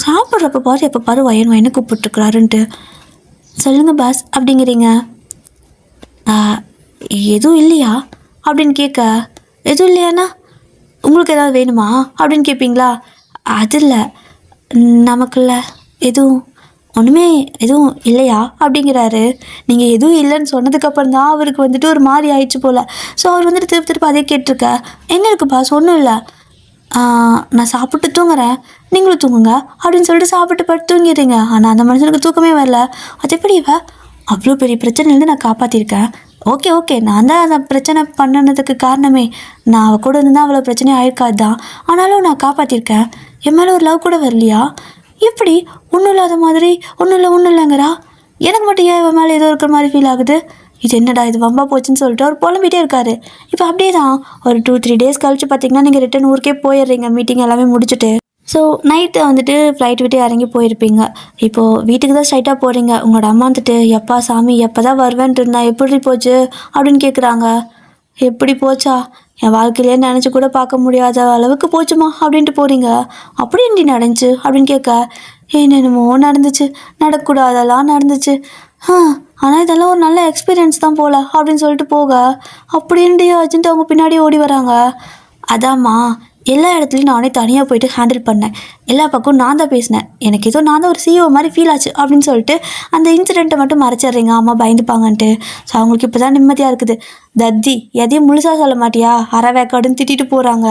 சாப்பிட்றப்ப பாரு எப்போ பாரு வயன் கூப்பிட்டுருக்குறாருன்ட்டு. சொல்லுங்கள் பாஸ் அப்படிங்கிறீங்க. எதுவும் இல்லையா அப்படின்னு கேட்க, எதுவும் இல்லையாண்ணா உங்களுக்கு ஏதாவது வேணுமா அப்படின்னு கேட்பீங்களா. அது இல்லை நமக்குள்ள ஒன்றுமே எதுவும் இல்லையா அப்படிங்கிறாரு. நீங்கள் எதுவும் இல்லைன்னு சொன்னதுக்கப்புறம் தான் அவருக்கு வந்துட்டு ஒரு மாதிரி ஆயிடுச்சு போல். ஸோ அவர் வந்துட்டு திருப்பி அதே கேட்டிருக்க, என்ன இருக்குது பாஸ் ஒன்றும் இல்லை நான் சாப்பிட்டு தூங்குறேன், நீங்களும் தூங்குங்க அப்படின்னு சொல்லிட்டு சாப்பிட்டு படுத்து தூங்கிடுறீங்க. ஆனால் அந்த மனுஷனுக்கு தூக்கமே வரல. அது எப்படி அவ்வளோ பெரிய பிரச்சனைலேருந்து நான் காப்பாற்றிருக்கேன். ஓகே ஓகே, நான் தான் அந்த பிரச்சனை பண்ணனதுக்கு காரணமே. நான் அவள் கூட இருந்தால் அவ்வளோ பிரச்சனை ஆயிருக்காது தான். ஆனாலும் நான் காப்பாற்றிருக்கேன். என் மேலே ஒரு லவ் கூட வரலையா? எப்படி ஒன்றும் இல்லாத மாதிரி ஒன்றும் இல்லைங்கிறா? எனக்கு மட்டும் ஏன் இவன் மேலே ஏதோ இருக்கிற மாதிரி ஃபீல் ஆகுது? இது என்னடா இது வம்பா போச்சுன்னு சொல்லிட்டு அவர் புலம்பிகிட்டே இருக்காரு. இப்போ அப்படியே தான் ஒரு 2-3 டேஸ் கழிச்சு பார்த்தீங்கன்னா நீங்கள் ரிட்டன் ஊருக்கே போயிடுறீங்க, மீட்டிங் எல்லாமே முடிச்சுட்டு. ஸோ நைட்டு வந்துட்டு ஃப்ளைட் விட்டு இறங்கி போயிருப்பீங்க. இப்போது வீட்டுக்கு தான் ஸ்ட்ரைட்டாக போகிறீங்க. உங்களோட அம்மா வந்துட்டு, எப்பா சாமி எப்போ தான் வருவேன்ட்டு இருந்தா, எப்படி போச்சு அப்படின்னு கேட்குறாங்க. எப்படி போச்சா, என் வாழ்க்கையிலே நினச்சி கூட பார்க்க முடியாத அளவுக்கு போச்சுமா அப்படின்ட்டு போகிறீங்க. அப்படி எப்படி நடந்துச்சு அப்படின்னு கேட்க, என்னென்னமோ நடந்துச்சு, நடக்கக்கூடாதெல்லாம் நடந்துச்சு, ஆனால் இதெல்லாம் ஒரு நல்ல எக்ஸ்பீரியன்ஸ் தான் போல அப்படின்னு சொல்லிட்டு போக, அப்படின்ட்டு அர்ஜென்ட் அவங்க பின்னாடி ஓடி வராங்க. அதாம்மா, எல்லா இடத்துலையும் நானே தனியாக போயிட்டு ஹேண்டில் பண்ணேன். எல்லா பக்கம் நான் தான் பேசினேன். எனக்கு ஏதோ நான் தான் ஒரு சிஓ மாதிரி ஃபீல் ஆச்சு அப்படின்னு சொல்லிட்டு அந்த இன்சிடெண்ட்டை மட்டும் மறைச்சிட்றீங்க. அம்மா பயந்துப்பாங்கன்ட்டு. ஸோ அவங்களுக்கு இப்போ தான் நிம்மதியாக இருக்குது. தத்தி எதையும் முழுசாக சொல்ல மாட்டியா, அறவேக்காடுன்னு திட்டிட்டு போகிறாங்க.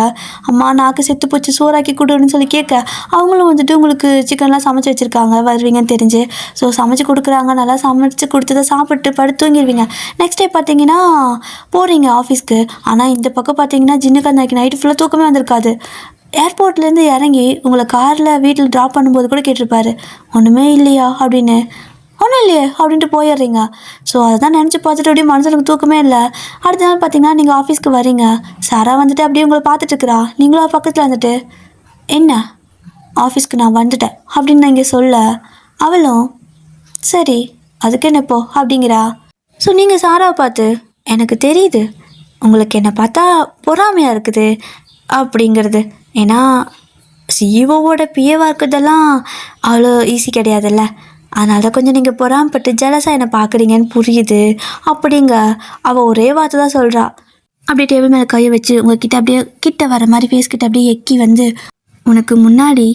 அம்மா நாக்கு செத்து போச்சு, சோறாக்கி கொடுன்னு சொல்லி கேட்க, அவங்களும் வந்துட்டு உங்களுக்கு சிக்கன்லாம் சமைச்சு வச்சுருக்காங்க, வருவீங்கன்னு தெரிஞ்சு. ஸோ சமைச்சு கொடுக்குறாங்க. நல்லா சமைச்சு கொடுத்ததை சாப்பிட்டு படுத்து தூங்கிடுவீங்க. நெக்ஸ்ட் டே பார்த்தீங்கன்னா போகிறீங்க ஆஃபீஸ்க்கு. ஆனால் இந்த பக்கம் பார்த்தீங்கன்னா ஜின்னுக்கு நைட்டு ஃபுல்லாக தூக்கமே வந்திருக்காது. ஏர்போர்ட்லேருந்து இறங்கி உங்களை காரில் வீட்டில் ட்ராப் பண்ணும்போது கூட கேட்டிருப்பாரு, ஒன்றுமே இல்லையா அப்படின்னு. ஒன்றும் இல்லையே அப்படின்ட்டு போயிடுறீங்க. ஸோ அதை தான் நினச்சி பார்த்துட்டு அப்படியே மனசுக்கு தூக்கமே இல்லை. அடுத்த நாள் பார்த்தீங்கன்னா நீங்கள் ஆஃபீஸ்க்கு வரீங்க. சாரா வந்துட்டு அப்படியே உங்களை பார்த்துட்ருக்குறா. நீங்களும் பக்கத்தில் வந்துட்டு, என்ன ஆஃபீஸ்க்கு நான் வந்துட்டேன் அப்படின்னு நான் இங்கே சொல்ல, அவளும் சரி அதுக்கு என்ன இப்போ அப்படிங்கிறா. ஸோ நீங்கள் சாராவை பார்த்து, எனக்கு தெரியுது உங்களுக்கு என்னை பார்த்தா பொறாமையாக இருக்குது அப்படிங்கிறது. ஏன்னா சிஇஓவோட பிஏவாக இருக்கிறதெல்லாம் அவ்வளோ ஈஸி கிடையாதுல்ல. அதனால தான் கொஞ்சம் நீங்கள் பொறாமப்பட்டு ஜலஸாக என்னை பார்க்குறீங்கன்னு புரியுது அப்படிங்க. அவள் ஒரே வார்த்தை தான் சொல்கிறா. அப்படியே டேபிள் மேலே கையை வச்சு உங்ககிட்ட அப்படியே கிட்ட வர மாதிரி ஃபேஸ்கிட்ட அப்படியே எக்கி வந்து, உனக்கு முன்னாடி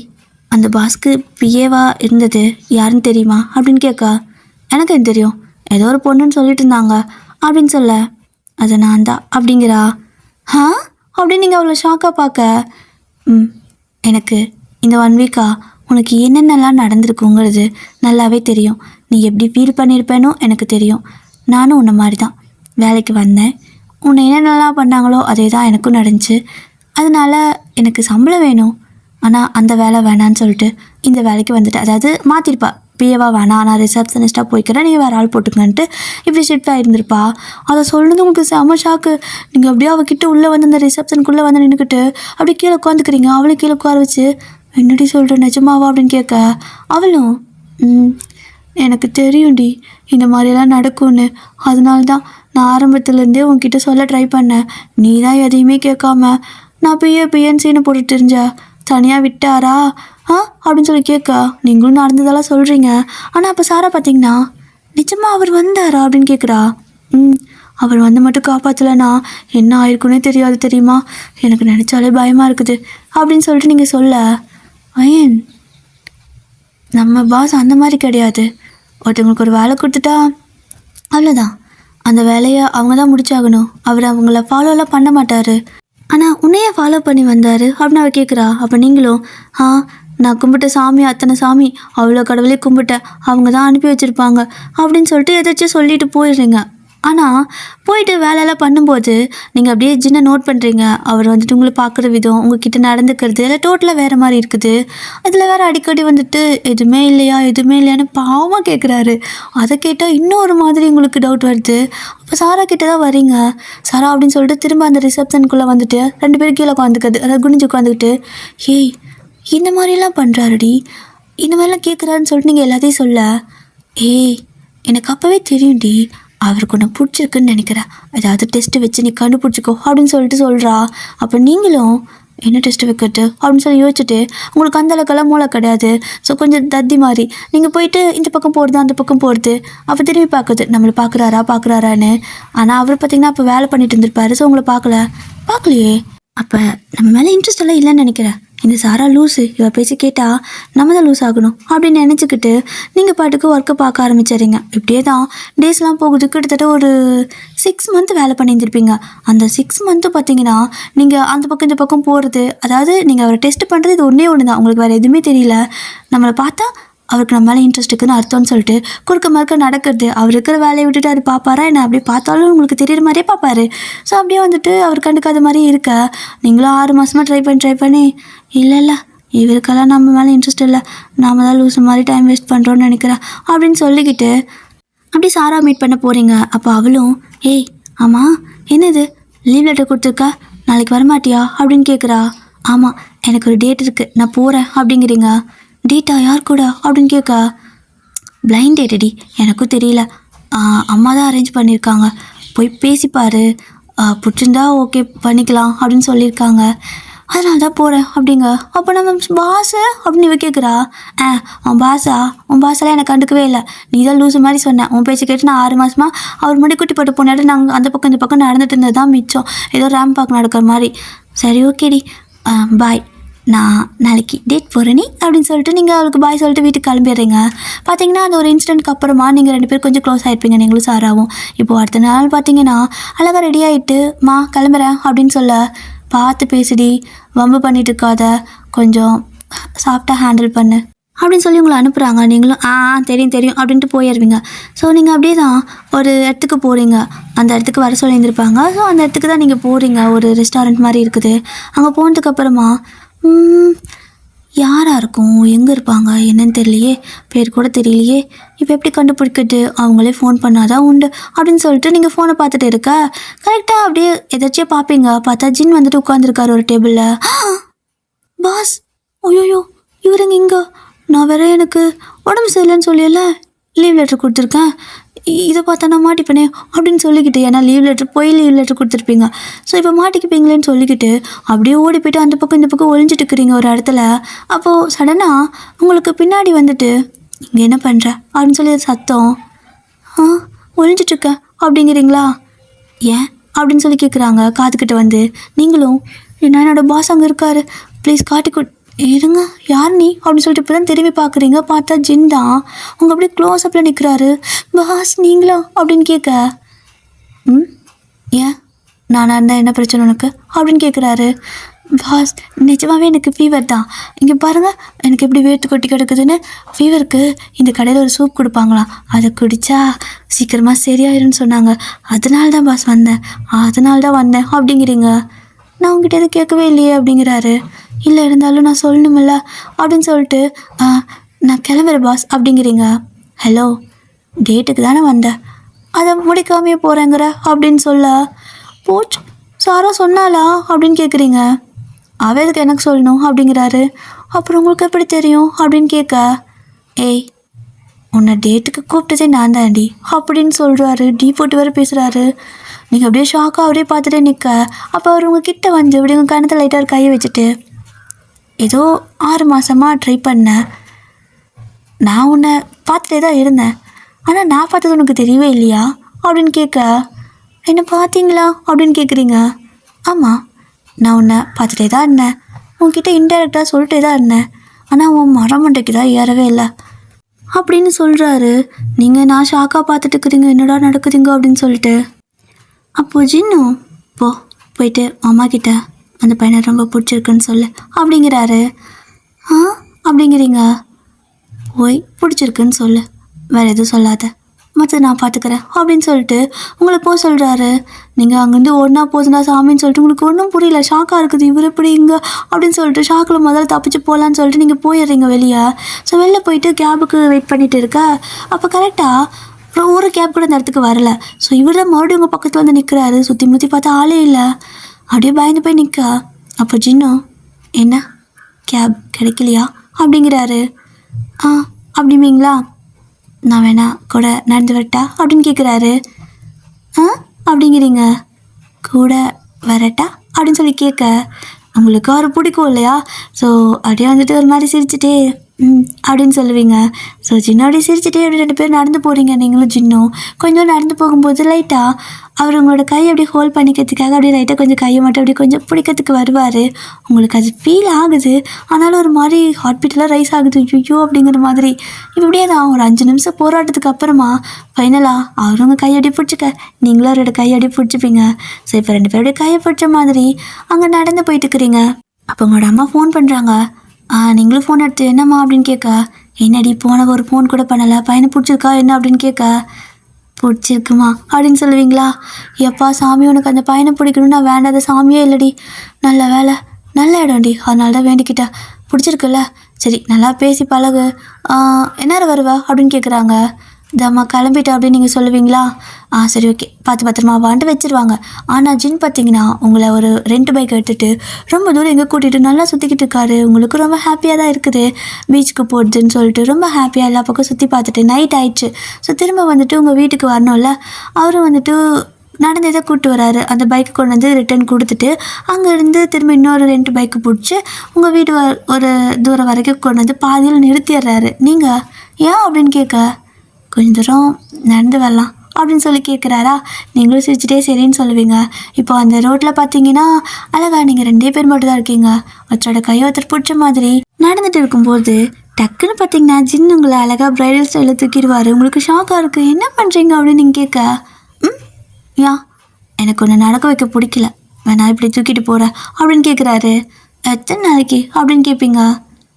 அந்த பாஸ்க்கு பிஏவாக இருந்தது யாருன்னு தெரியுமா அப்படின்னு கேட்க, எனக்கு என்ன தெரியும், ஏதோ ஒரு பொண்ணுன்னு சொல்லிட்டு இருந்தாங்க அப்படின்னு சொல்ல, அது நான் தான் அப்படிங்கிறா. அப்படின்னு நீங்கள் அவ்வளோ ஷாக்காக பார்க்க, எனக்கு இந்த 1 வீக்கா உனக்கு என்னென்னலாம் நடந்திருக்குங்கிறது நல்லாவே தெரியும். நீ எப்படி ஃபீல் பண்ணியிருப்பேனோ எனக்கு தெரியும். நானும் உன்னை மாதிரி தான் வேலைக்கு வந்தேன். உன்னை என்னென்னலாம் பண்ணாங்களோ அதே தான் எனக்கும் நடந்துச்சு. அதனால் எனக்கு சம்பளம் வேணும், ஆனால் அந்த வேலை வேணான்னு சொல்லிட்டு இந்த வேலைக்கு வந்துட்டேன். அதாவது மாற்றிருப்பா, பிஏவா வேணாம், நான் ரிசப்ஷனிஸ்ட்டாக போய்க்கிறேன், நீங்கள் வேறு ஆள் போட்டுக்கன்ட்டு இப்படி ஷிஃப்ட் ஆகிருந்திருப்பா. அதை சொல்லுறது உங்களுக்கு செம்ம ஷாக்கு. நீங்கள் அப்படியே அவகிட்ட உள்ளே வந்து அந்த ரிசப்ஷனுக்குள்ளே வந்து நின்றுக்கிட்டு அப்படியே கீழே உட்காந்துக்கிறீங்க. அவளை கீழே உட்கார வச்சு, என்னடி சொல்கிற நிஜமாவா அப்படின்னு கேட்க, அவளும் எனக்கு தெரியும்டி இந்த மாதிரியெல்லாம் நடக்கும்னு. அதனால தான் நான் ஆரம்பத்துலேருந்தே உங்ககிட்ட சொல்ல ட்ரை பண்ணேன். நீ தான் எதையுமே கேட்காம நான் பிஎன்சின்னு போட்டு தெரிஞ்சா தனியாக விட்டாரா அப்படின்னு சொல்லி கேட்க, நீங்களும் நடந்ததெல்லாம் சொல்கிறீங்க. ஆனால் அப்போ சாரா பார்த்தீங்கன்னா, நிஜமாக அவர் வந்தாரா அப்படின்னு கேட்குறா. அவர் வந்து மட்டும் காப்பாற்றலைன்னா என்ன ஆயிருக்குன்னே தெரியாது தெரியுமா, எனக்கு நினச்சாலே பயமாக இருக்குது அப்படின்னு சொல்லிட்டு நீங்கள் சொல்ல, ஐயன் நம்ம பாஸ் அந்த மாதிரி கிடையாது. ஒருத்தவங்களுக்கு ஒரு வேலை கொடுத்துட்டா அவ்வளோதான், அந்த வேலையை அவங்க தான் முடிச்சாகணும். அவர் அவங்கள ஃபாலோலாம் பண்ண மாட்டார். ஆனால் உன்னையே ஃபாலோ பண்ணி வந்தார் அப்படின்னு அவள் கேட்குறா. அப்போ நீங்களும், நான் கும்பிட்ட சாமி அத்தனை சாமி, அவ்வளோ கடவுளே கும்பிட்டேன், அவங்க தான் அனுப்பி வச்சுருப்பாங்க அப்படின்னு சொல்லிட்டு எதாச்சும் சொல்லிட்டு போயிடுறீங்க. ஆனால் போயிட்டு வேலையெல்லாம் பண்ணும்போது நீங்கள் அப்படியே ஜின்னை நோட் பண்ணுறீங்க. அவர் வந்துட்டு உங்களை பார்க்குற விதம், உங்ககிட்ட நடந்துக்கிறது எல்லாம் டோட்டலாக வேறு மாதிரி இருக்குது. அதில் வேறு அடிக்கடி வந்துட்டு எதுவுமே இல்லையான்னு பாவமாக கேட்குறாரு. அதை கேட்டால் இன்னொரு மாதிரி உங்களுக்கு டவுட் வருது. அப்போ சாரா கிட்ட தான் வரீங்க. சாரா அப்படின்னு சொல்லிட்டு திரும்ப அந்த ரிசப்ஷனுக்குள்ளே வந்துட்டு 2 பேரும் கீழே உட்காந்துக்கிறது, அதாவது குனிஞ்சு உட்காந்துக்கிட்டு, ஏய் இந்த மாதிரிலாம் பண்ணுறாருடி, இந்த மாதிரிலாம் கேட்குறாருன்னு சொல்லிட்டு நீங்கள் எல்லாத்தையும் சொல்ல, ஏய் எனக்கு அப்போவே தெரியும்டி அவருக்கு ஒன்று பிடிச்சிருக்குன்னு நினைக்கிறேன், ஏதாவது டெஸ்ட்டு வச்சு நீ கண்டுபிடிச்சிக்கோ அப்படின்னு சொல்லிட்டு சொல்கிறா. அப்போ நீங்களும் என்ன டெஸ்ட்டு வைக்கிறது அப்படின்னு சொல்லி யோசிச்சுட்டு, உங்களுக்கு அந்தளவுக்கெல்லாம் மூளை கிடையாது. ஸோ கொஞ்சம் தத்தி மாதிரி நீங்கள் போயிட்டு இந்த பக்கம் போகிறது அந்த பக்கம் போகிறது, அப்போ திரும்பி பார்க்குது நம்மளை பார்க்குறாரான்னு. ஆனால் அவர் பார்த்திங்கன்னா அப்போ வேலை பண்ணிட்டு இருந்திருப்பாரு. ஸோ உங்களை பார்க்கலையே. அப்போ நம்ம மேலே இன்ட்ரெஸ்ட் எல்லாம் இல்லைன்னு நினைக்கிறேன். இந்த சாரா லூஸு, இவ பேச்சு கேட்டால் நம்ம தான் லூஸ் ஆகணும் அப்படின்னு நினச்சிக்கிட்டு நீங்கள் பாட்டுக்கு ஒர்க்கை பார்க்க ஆரம்பிச்சிடுறீங்க. இப்படியே தான் டேஸ்லாம் போகுது. கிட்டத்தட்ட ஒரு 6 மந்த் வேலை பண்ணியிருந்திருப்பீங்க. அந்த 6 மந்த்து பார்த்தீங்கன்னா நீங்கள் அந்த பக்கம் இந்த பக்கம் போகிறது, அதாவது நீங்கள் அவரை டெஸ்ட் பண்ணுறது இது ஒன்றே ஒன்று தான். உங்களுக்கு வேறு எதுவுமே தெரியல. நம்மளை பார்த்தா அவருக்கு நம்ம மேலே இன்ட்ரெஸ்ட் இருக்குன்னு அர்த்தம்னு சொல்லிட்டு குறுக்க மறுக்க நடக்கிறது. அவர் இருக்கிற வேலையை விட்டுட்டு அது பார்ப்பாரா என்ன? அப்படி பார்த்தாலும் உங்களுக்கு தெரியுற மாதிரியே பார்ப்பாரு. ஸோ அப்படியே வந்துட்டு அவர் கண்டுக்காத மாதிரி இருக்க நீங்களும் 6 மாதமாக ட்ரை பண்ணி இல்லை இவருக்கெல்லாம் நம்ம மேலே இன்ட்ரெஸ்ட் இல்லை, நாம தான் லூஸ் மாதிரி டைம் வேஸ்ட் பண்ணுறோன்னு நினைக்கிறேன் அப்படின்னு சொல்லிக்கிட்டு அப்படி சாரா மீட் பண்ண போகிறீங்க. அப்போ அவளும் ஏய் ஆமாம் என்னது லீவ் லெட்டர் கொடுத்துருக்கா, நாளைக்கு வரமாட்டியா அப்படின்னு கேட்குறா. ஆமாம் எனக்கு ஒரு டேட் இருக்குது, நான் போகிறேன் அப்படிங்கிறீங்க. டேட்டா யார் கூட அப்படின்னு கேட்க, பிளைண்ட் டேட்டடி, எனக்கும் தெரியல, அம்மா தான் அரேஞ்ச் பண்ணியிருக்காங்க, போய் பேசிப்பார், பிடிச்சிருந்தா ஓகே பண்ணிக்கலாம் அப்படின்னு சொல்லியிருக்காங்க, அதனால தான் போகிறேன் அப்படிங்க. அப்போ நம்ம பாஸு அப்படின்னு இவ கேட்குறா. உன் பாஸெல்லாம் எனக்கு கண்டுக்கவே இல்லை, நீ தான் லூஸு மாதிரி சொன்னேன். உன் பேச்சு கேட்டு நான் 6 மாதமாக அவர் முன்னாடி குட்டி போட்டு போனாடி நாங்கள் அந்த பக்கம் இந்த பக்கம் நடந்துட்டு இருந்தது தான் மிச்சம், ஏதோ ரேம்ப் பார்க்க நடக்கிற மாதிரி. சரி ஓகேடி பாய், நான் நாளைக்கு டேட் போகிறேனே அப்படின்னு சொல்லிட்டு நீங்கள் அவளுக்கு பாய் சொல்லிட்டு வீட்டுக்கு கிளம்பிடுறீங்க. பார்த்தீங்கன்னா அந்த ஒரு இன்சிடென்ட்க்கு அப்புறமா நீங்கள் 2 பேரும் கொஞ்சம் க்ளோஸ் ஆகிருப்பீங்க நீங்களும் சாராவும். இப்போது அடுத்த நாள் பார்த்தீங்கன்னா அழகாக ரெடி ஆகிட்டு மா கிளம்புறேன் அப்படின்னு சொல்ல, பார்த்து பேசுடி, வம்பு பண்ணிட்டு இருக்காத, கொஞ்சம் சாஃப்டாக ஹேண்டில் பண்ணு அப்படின்னு சொல்லி உங்களை அனுப்புகிறாங்க. நீங்களும் தெரியும் அப்படின்ட்டு போயிடுவீங்க. ஸோ நீங்கள் அப்படியே தான் ஒரு இடத்துக்கு போகிறீங்க. அந்த இடத்துக்கு வர சொல்லியிருந்திருப்பாங்க. ஸோ அந்த இடத்துக்கு தான் நீங்கள் போகிறீங்க. ஒரு ரெஸ்டாரண்ட் மாதிரி இருக்குது. அங்கே போனதுக்கப்புறமா யாராக இருக்கும், எங்கே இருப்பாங்க என்னன்னு தெரியலையே, பேர் கூட தெரியலையே, இப்போ எப்படி கண்டுபிடிக்கிறது, அவங்களே ஃபோன் பண்ணாதான் உண்டு அப்படின்னு சொல்லிட்டு நீங்கள் ஃபோனை பார்த்துட்டு இருக்க கரெக்டாக அப்படியே எதாச்சியாக பார்ப்பீங்க. பார்த்தா ஜின் வந்துட்டு உட்காந்துருக்காரு ஒரு டேபிளில். பாஸ், ஐயோயோ இவருங்க இங்கே, நான் வேற எனக்கு உடம்பு சரியில்லைன்னு சொல்லியல லீவ் லெட்டர் கொடுத்துருக்கேன், இதை பார்த்தா நான் மாட்டிப்பேனே அப்படின்னு சொல்லிக்கிட்டு, ஏன்னா லீவ் லெட்டர் கொடுத்துருப்பீங்க, ஸோ இப்போ மாட்டிக்குப்பீங்களேன்னு சொல்லிக்கிட்டு அப்படியே ஓடி போய்ட்டு அந்த பக்கம் இந்த பக்கம் ஒளிஞ்சிட்டு இருக்கிறீங்க ஒரு இடத்துல. அப்போது சடனாக உங்களுக்கு பின்னாடி வந்துட்டு இங்கே என்ன பண்ணுற அப்படின்னு சொல்லி சத்தம். ஒளிஞ்சிட்ருக்கேன் அப்படிங்கிறீங்களா, ஏன் அப்படின்னு சொல்லி கேட்குறாங்க காதுகிட்ட வந்து. நீங்களும் என்னோட பாஸ் அங்கே இருக்காரு, ப்ளீஸ் காட்டி இருங்க, யார் நீ அப்படின்னு சொல்லிட்டு இப்போ தான் திரும்பி பார்க்குறீங்க. பார்த்தா ஜின் தான் உங்கள் அப்படியே க்ளோஸ்அப்பில் நிற்கிறாரு. பாஸ் நீங்களா அப்படின்னு கேட்க, ஏன் நானாக இருந்தால் என்ன பிரச்சனை உனக்கு அப்படின்னு கேட்குறாரு. பாஸ் நிஜமாகவே எனக்கு ஃபீவர் தான், இங்கே பாருங்கள் எனக்கு எப்படி வேர்த்து கொட்டி கிடக்குதுன்னு. ஃபீவருக்கு இந்த கடையில் ஒரு சூப் கொடுப்பாங்களாம், அதை குடித்தா சீக்கிரமாக சரியாயிரும்னு சொன்னாங்க, அதனால தான் பாஸ் வந்தேன் அப்படிங்கிறீங்க. நான் உங்ககிட்ட எதுவும் கேட்கவே இல்லையே அப்படிங்கிறாரு. இல்லை இருந்தாலும் நான் சொல்லணுமில்ல அப்படின்னு சொல்லிட்டு நான் கிளம்புறேன் பாஸ் அப்படிங்கிறீங்க. ஹலோ, டேட்டுக்கு தானே வந்தேன், அதை முடிக்காமையே போகிறேங்கிற அப்படின்னு சொல்ல, போச்சு சாரா சொன்னாலா அப்படின்னு கேட்குறீங்க. அவ எதுக்கு எனக்கு சொல்லணும் அப்படிங்கிறாரு. அப்புறம் உங்களுக்கு எப்படி தெரியும் அப்படின்னு கேட்க, ஏய் உன்னை டேட்டுக்கு கூப்பிட்டதே நான் தாண்டி அப்படின்னு சொல்கிறாரு. டீ போட்டு வேறு பேசுகிறாரு. நீங்கள் அப்படியே ஷாக்காக அப்படியே பார்த்துட்டே நிற்க, அப்போ அவர் உங்கள் கிட்டே வந்து அப்படி உங்கள் கணத்தில் லைட்டாக கையை வச்சுட்டு, ஏதோ 6 மாதமாக ட்ரை பண்ணேன், நான் உன்னை பார்த்துட்டே தான் இருந்தேன், ஆனால் நான் பார்த்தது உனக்கு தெரியவே இல்லையா அப்படின்னு கேட்க, என்ன பார்த்தீங்களா அப்படின்னு கேட்குறீங்க. ஆமாம் நான் உன்னை பார்த்துட்டே தான் இருந்தேன், உன்கிட்ட இன்டெரக்டாக சொல்லிட்டே தான் இருந்தேன், ஆனால் உன் மரமண்டைக்கு தான் ஏறவே இல்லை அப்படின்னு சொல்கிறாரு. நீங்கள் நான் ஷாக்காக பார்த்துட்டு இருக்கிறீங்க, என்னடா நடக்குதுங்க அப்படின்னு சொல்லிட்டு. அப்போது ஜின்னும் போயிட்டு அம்மா கிட்ட அந்த பையனை ரொம்ப பிடிச்சிருக்குன்னு சொல்லு அப்படிங்கிறாரு. அப்படிங்கிறீங்க, போய் பிடிச்சிருக்குன்னு சொல்லு, வேறு எதுவும் சொல்லாத, மற்ற நான் பார்த்துக்கிறேன் அப்படின்னு சொல்லிட்டு உங்களை போக சொல்கிறாரு. நீங்கள் அங்கேருந்து ஒன்றா போதுனா சாமின்னு சொல்லிட்டு உங்களுக்கு ஒன்றும் புரியல, ஷாக்காக இருக்குது, இவர் எப்படி இங்கே அப்படின்னு சொல்லிட்டு ஷாக்கில் முதல்ல தப்பிச்சு போகலான்னு சொல்லிட்டு நீங்கள் போயிடுறீங்க வெளியே. ஸோ வெளில போயிட்டு கேபுக்கு வெயிட் பண்ணிகிட்டு இருக்க, அப்போ கரெக்டாக அப்புறம் ஒரு கேப் கூட அந்த இடத்துக்கு வரல. ஸோ இவர் தான் மறுபடியும் உங்கள் பக்கத்தில் வந்து நிற்கிறாரு. சுற்றி முற்றி பார்த்தா ஆளே இல்லை, அப்படியே பயந்து போய் நிற்க. அப்போ ஜின்னும் என்ன கேப் கிடைக்கலையா அப்படிங்கிறாரு. அப்படிங்களா, நான் வேணா கூட நடந்து வரட்டா அப்படின்னு கேட்குறாரு. அப்படிங்கிறீங்க, கூட வரட்டா அப்படின்னு சொல்லி கேட்க, உங்களுக்கு அவர் பிடிக்கும் இல்லையா, ஸோ அப்படியே வந்துட்டு ஒரு மாதிரி சிரிச்சுட்டே அப்படின்னு சொல்லுவீங்க. ஸோ ஜின்னு அப்படியே சிரிச்சுட்டே அப்படி 2 பேர் நடந்து போகிறீங்க. நீங்களும் ஜின்னும் கொஞ்சம் நடந்து போகும்போது லைட்டாக அவர் உங்களோட கையை அப்படியே ஹோல்ட் பண்ணிக்கிறதுக்காக அப்படியே லைட்டாக கொஞ்சம் கையை மட்டும் அப்படியே கொஞ்சம் பிடிக்கிறதுக்கு வருவார். உங்களுக்கு அது ஃபீல் ஆகுது, ஆனாலும் ஒரு மாதிரி ஹார்ட் பீட்டெலாம் ரைஸ் ஆகுது, ஐயோ அப்படிங்கிற மாதிரி. இப்படியே தான் ஒரு 5 நிமிஷம் போராட்டத்துக்கு அப்புறமா ஃபைனலாக அவர் உங்கள் கையை அப்படியே பிடிச்சிக்க, நீங்களும் அவரோட கையை அப்படியே பிடிச்சிப்பீங்க. ஸோ இப்போ 2 பேருடைய கையை பிடிச்ச மாதிரி அங்கே நடந்து போயிட்டு இருக்கிறீங்க. அப்போ உங்களோட அம்மா ஃபோன் பண்ணுறாங்க. நீங்களும் ஃபோன் எடுத்து என்னம்மா அப்படின்னு கேட்க, என்னடி போன ஒரு ஃபோன் கூட பண்ணலை, பையனை பிடிச்சிருக்கா என்ன அப்படின்னு கேட்க, பிடிச்சிருக்குமா அப்படின்னு சொல்லுவீங்களா? எப்பா சாமி, உனக்கு அந்த பையனை பிடிக்கணும்னா வேண்டாத சாமியே இல்லடி, நல்ல வேலை நல்ல இடம்டி, அதனால தான் வேண்டிக்கிட்டேன். பிடிச்சிருக்குல்ல, சரி நல்லா பேசி பழகு, என்ன வருவா அப்படின்னு கேட்குறாங்க. தம்மா கிளம்பிட்டா அப்படின்னு நீங்கள் சொல்லுவீங்களா? சரி ஓகே, பார்த்து பத்திரமா வாண்டு வச்சுருவாங்க. ஆனால் ஜின் பார்த்தீங்கன்னா உங்களை ஒரு ரெண்ட் பைக் எடுத்துகிட்டு ரொம்ப தூரம் எங்கே கூட்டிகிட்டு நல்லா சுற்றிக்கிட்டு இருக்காரு. உங்களுக்கு ரொம்ப ஹாப்பியாக தான் இருக்குது, பீச்சுக்கு போடுதுன்னு சொல்லிட்டு ரொம்ப ஹாப்பியாக எல்லா பக்கம் சுற்றி பார்த்துட்டு நைட் ஆயிடுச்சு. ஸோ திரும்ப வந்துட்டு உங்கள் வீட்டுக்கு வரணும்ல, அவரும் வந்துட்டு நடந்தே தான் கூப்பிட்டு வராரு. அந்த பைக்கு கொண்டு வந்து ரிட்டர்ன் கொடுத்துட்டு அங்கேருந்து திரும்ப இன்னொரு 2 பைக்கு பிடிச்சி உங்கள் வீடு ஒரு தூரம் வரைக்கும் கொண்டு வந்து பாதியில் நிறுத்திடுறாரு. நீங்கள் ஏன் அப்படின்னு கேட்க, கொஞ்சம் தூரம் நடந்து வரலாம் அப்படின்னு சொல்லி கேட்குறாரா? நீங்களும் சிரிச்சுட்டே சரின்னு சொல்லுவீங்க. இப்போ அந்த ரோட்டில் பார்த்தீங்கன்னா அழகா நீங்கள் 2 பேர் மட்டும் தான் இருக்கீங்க. ஒருத்தரோட கையை ஒருத்தர் பிடிச்ச மாதிரி நடந்துட்டு இருக்கும்போது டக்குன்னு பார்த்தீங்கன்னா ஜின் உங்களை அழகாக ப்ரைடல் ஸ்டைலில் தூக்கிடுவார். உங்களுக்கு ஷாக்காக இருக்குது, என்ன பண்ணுறீங்க அப்படின்னு நீங்கள் கேட்க, யா எனக்கு ஒன்று நடக்க வைக்க பிடிக்கல, வேணா இப்படி தூக்கிட்டு போகிறேன் அப்படின்னு கேட்குறாரு. எத்தனை நாளைக்கு அப்படின்னு கேட்பீங்க.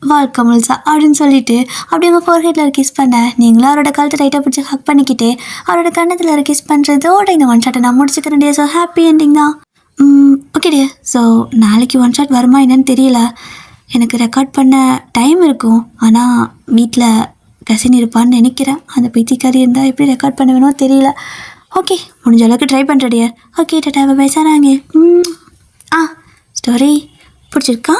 வாழ்க்கை முழுசா அப்படின்னு சொல்லிட்டு அப்படி உங்கள் ஃபோர்ஹெட்டில் கிஸ் பண்ண, நீங்களும் அவரோட கழுத்தை டைட்டாக பிடிச்சி ஹக் பண்ணிக்கிட்டு அவரோட கண்ணத்தில் கிஸ் பண்ணுறதோட இந்த 1 ஷாட்டை நான் முடிச்சுக்கிறேன் டே. ஸோ ஹாப்பி என்டிங் தான். ஓகே டே. ஸோ நாளைக்கு 1 ஷாட் வருமா என்னன்னு தெரியல, எனக்கு ரெக்கார்ட் பண்ண டைம் இருக்கும். ஆனால் வீட்டில் கசின் இருப்பான்னு நினைக்கிறேன். அந்த பைத்தியக்காரி இருந்தால் எப்படி ரெக்கார்ட் பண்ண வேணுமோ தெரியல. ஓகே, முடிஞ்ச அளவுக்கு ட்ரை பண்ணுற டியர். ஓகே டாட்டா பை சாராங்க. ஸ்டோரி பிடிச்சிருக்கா?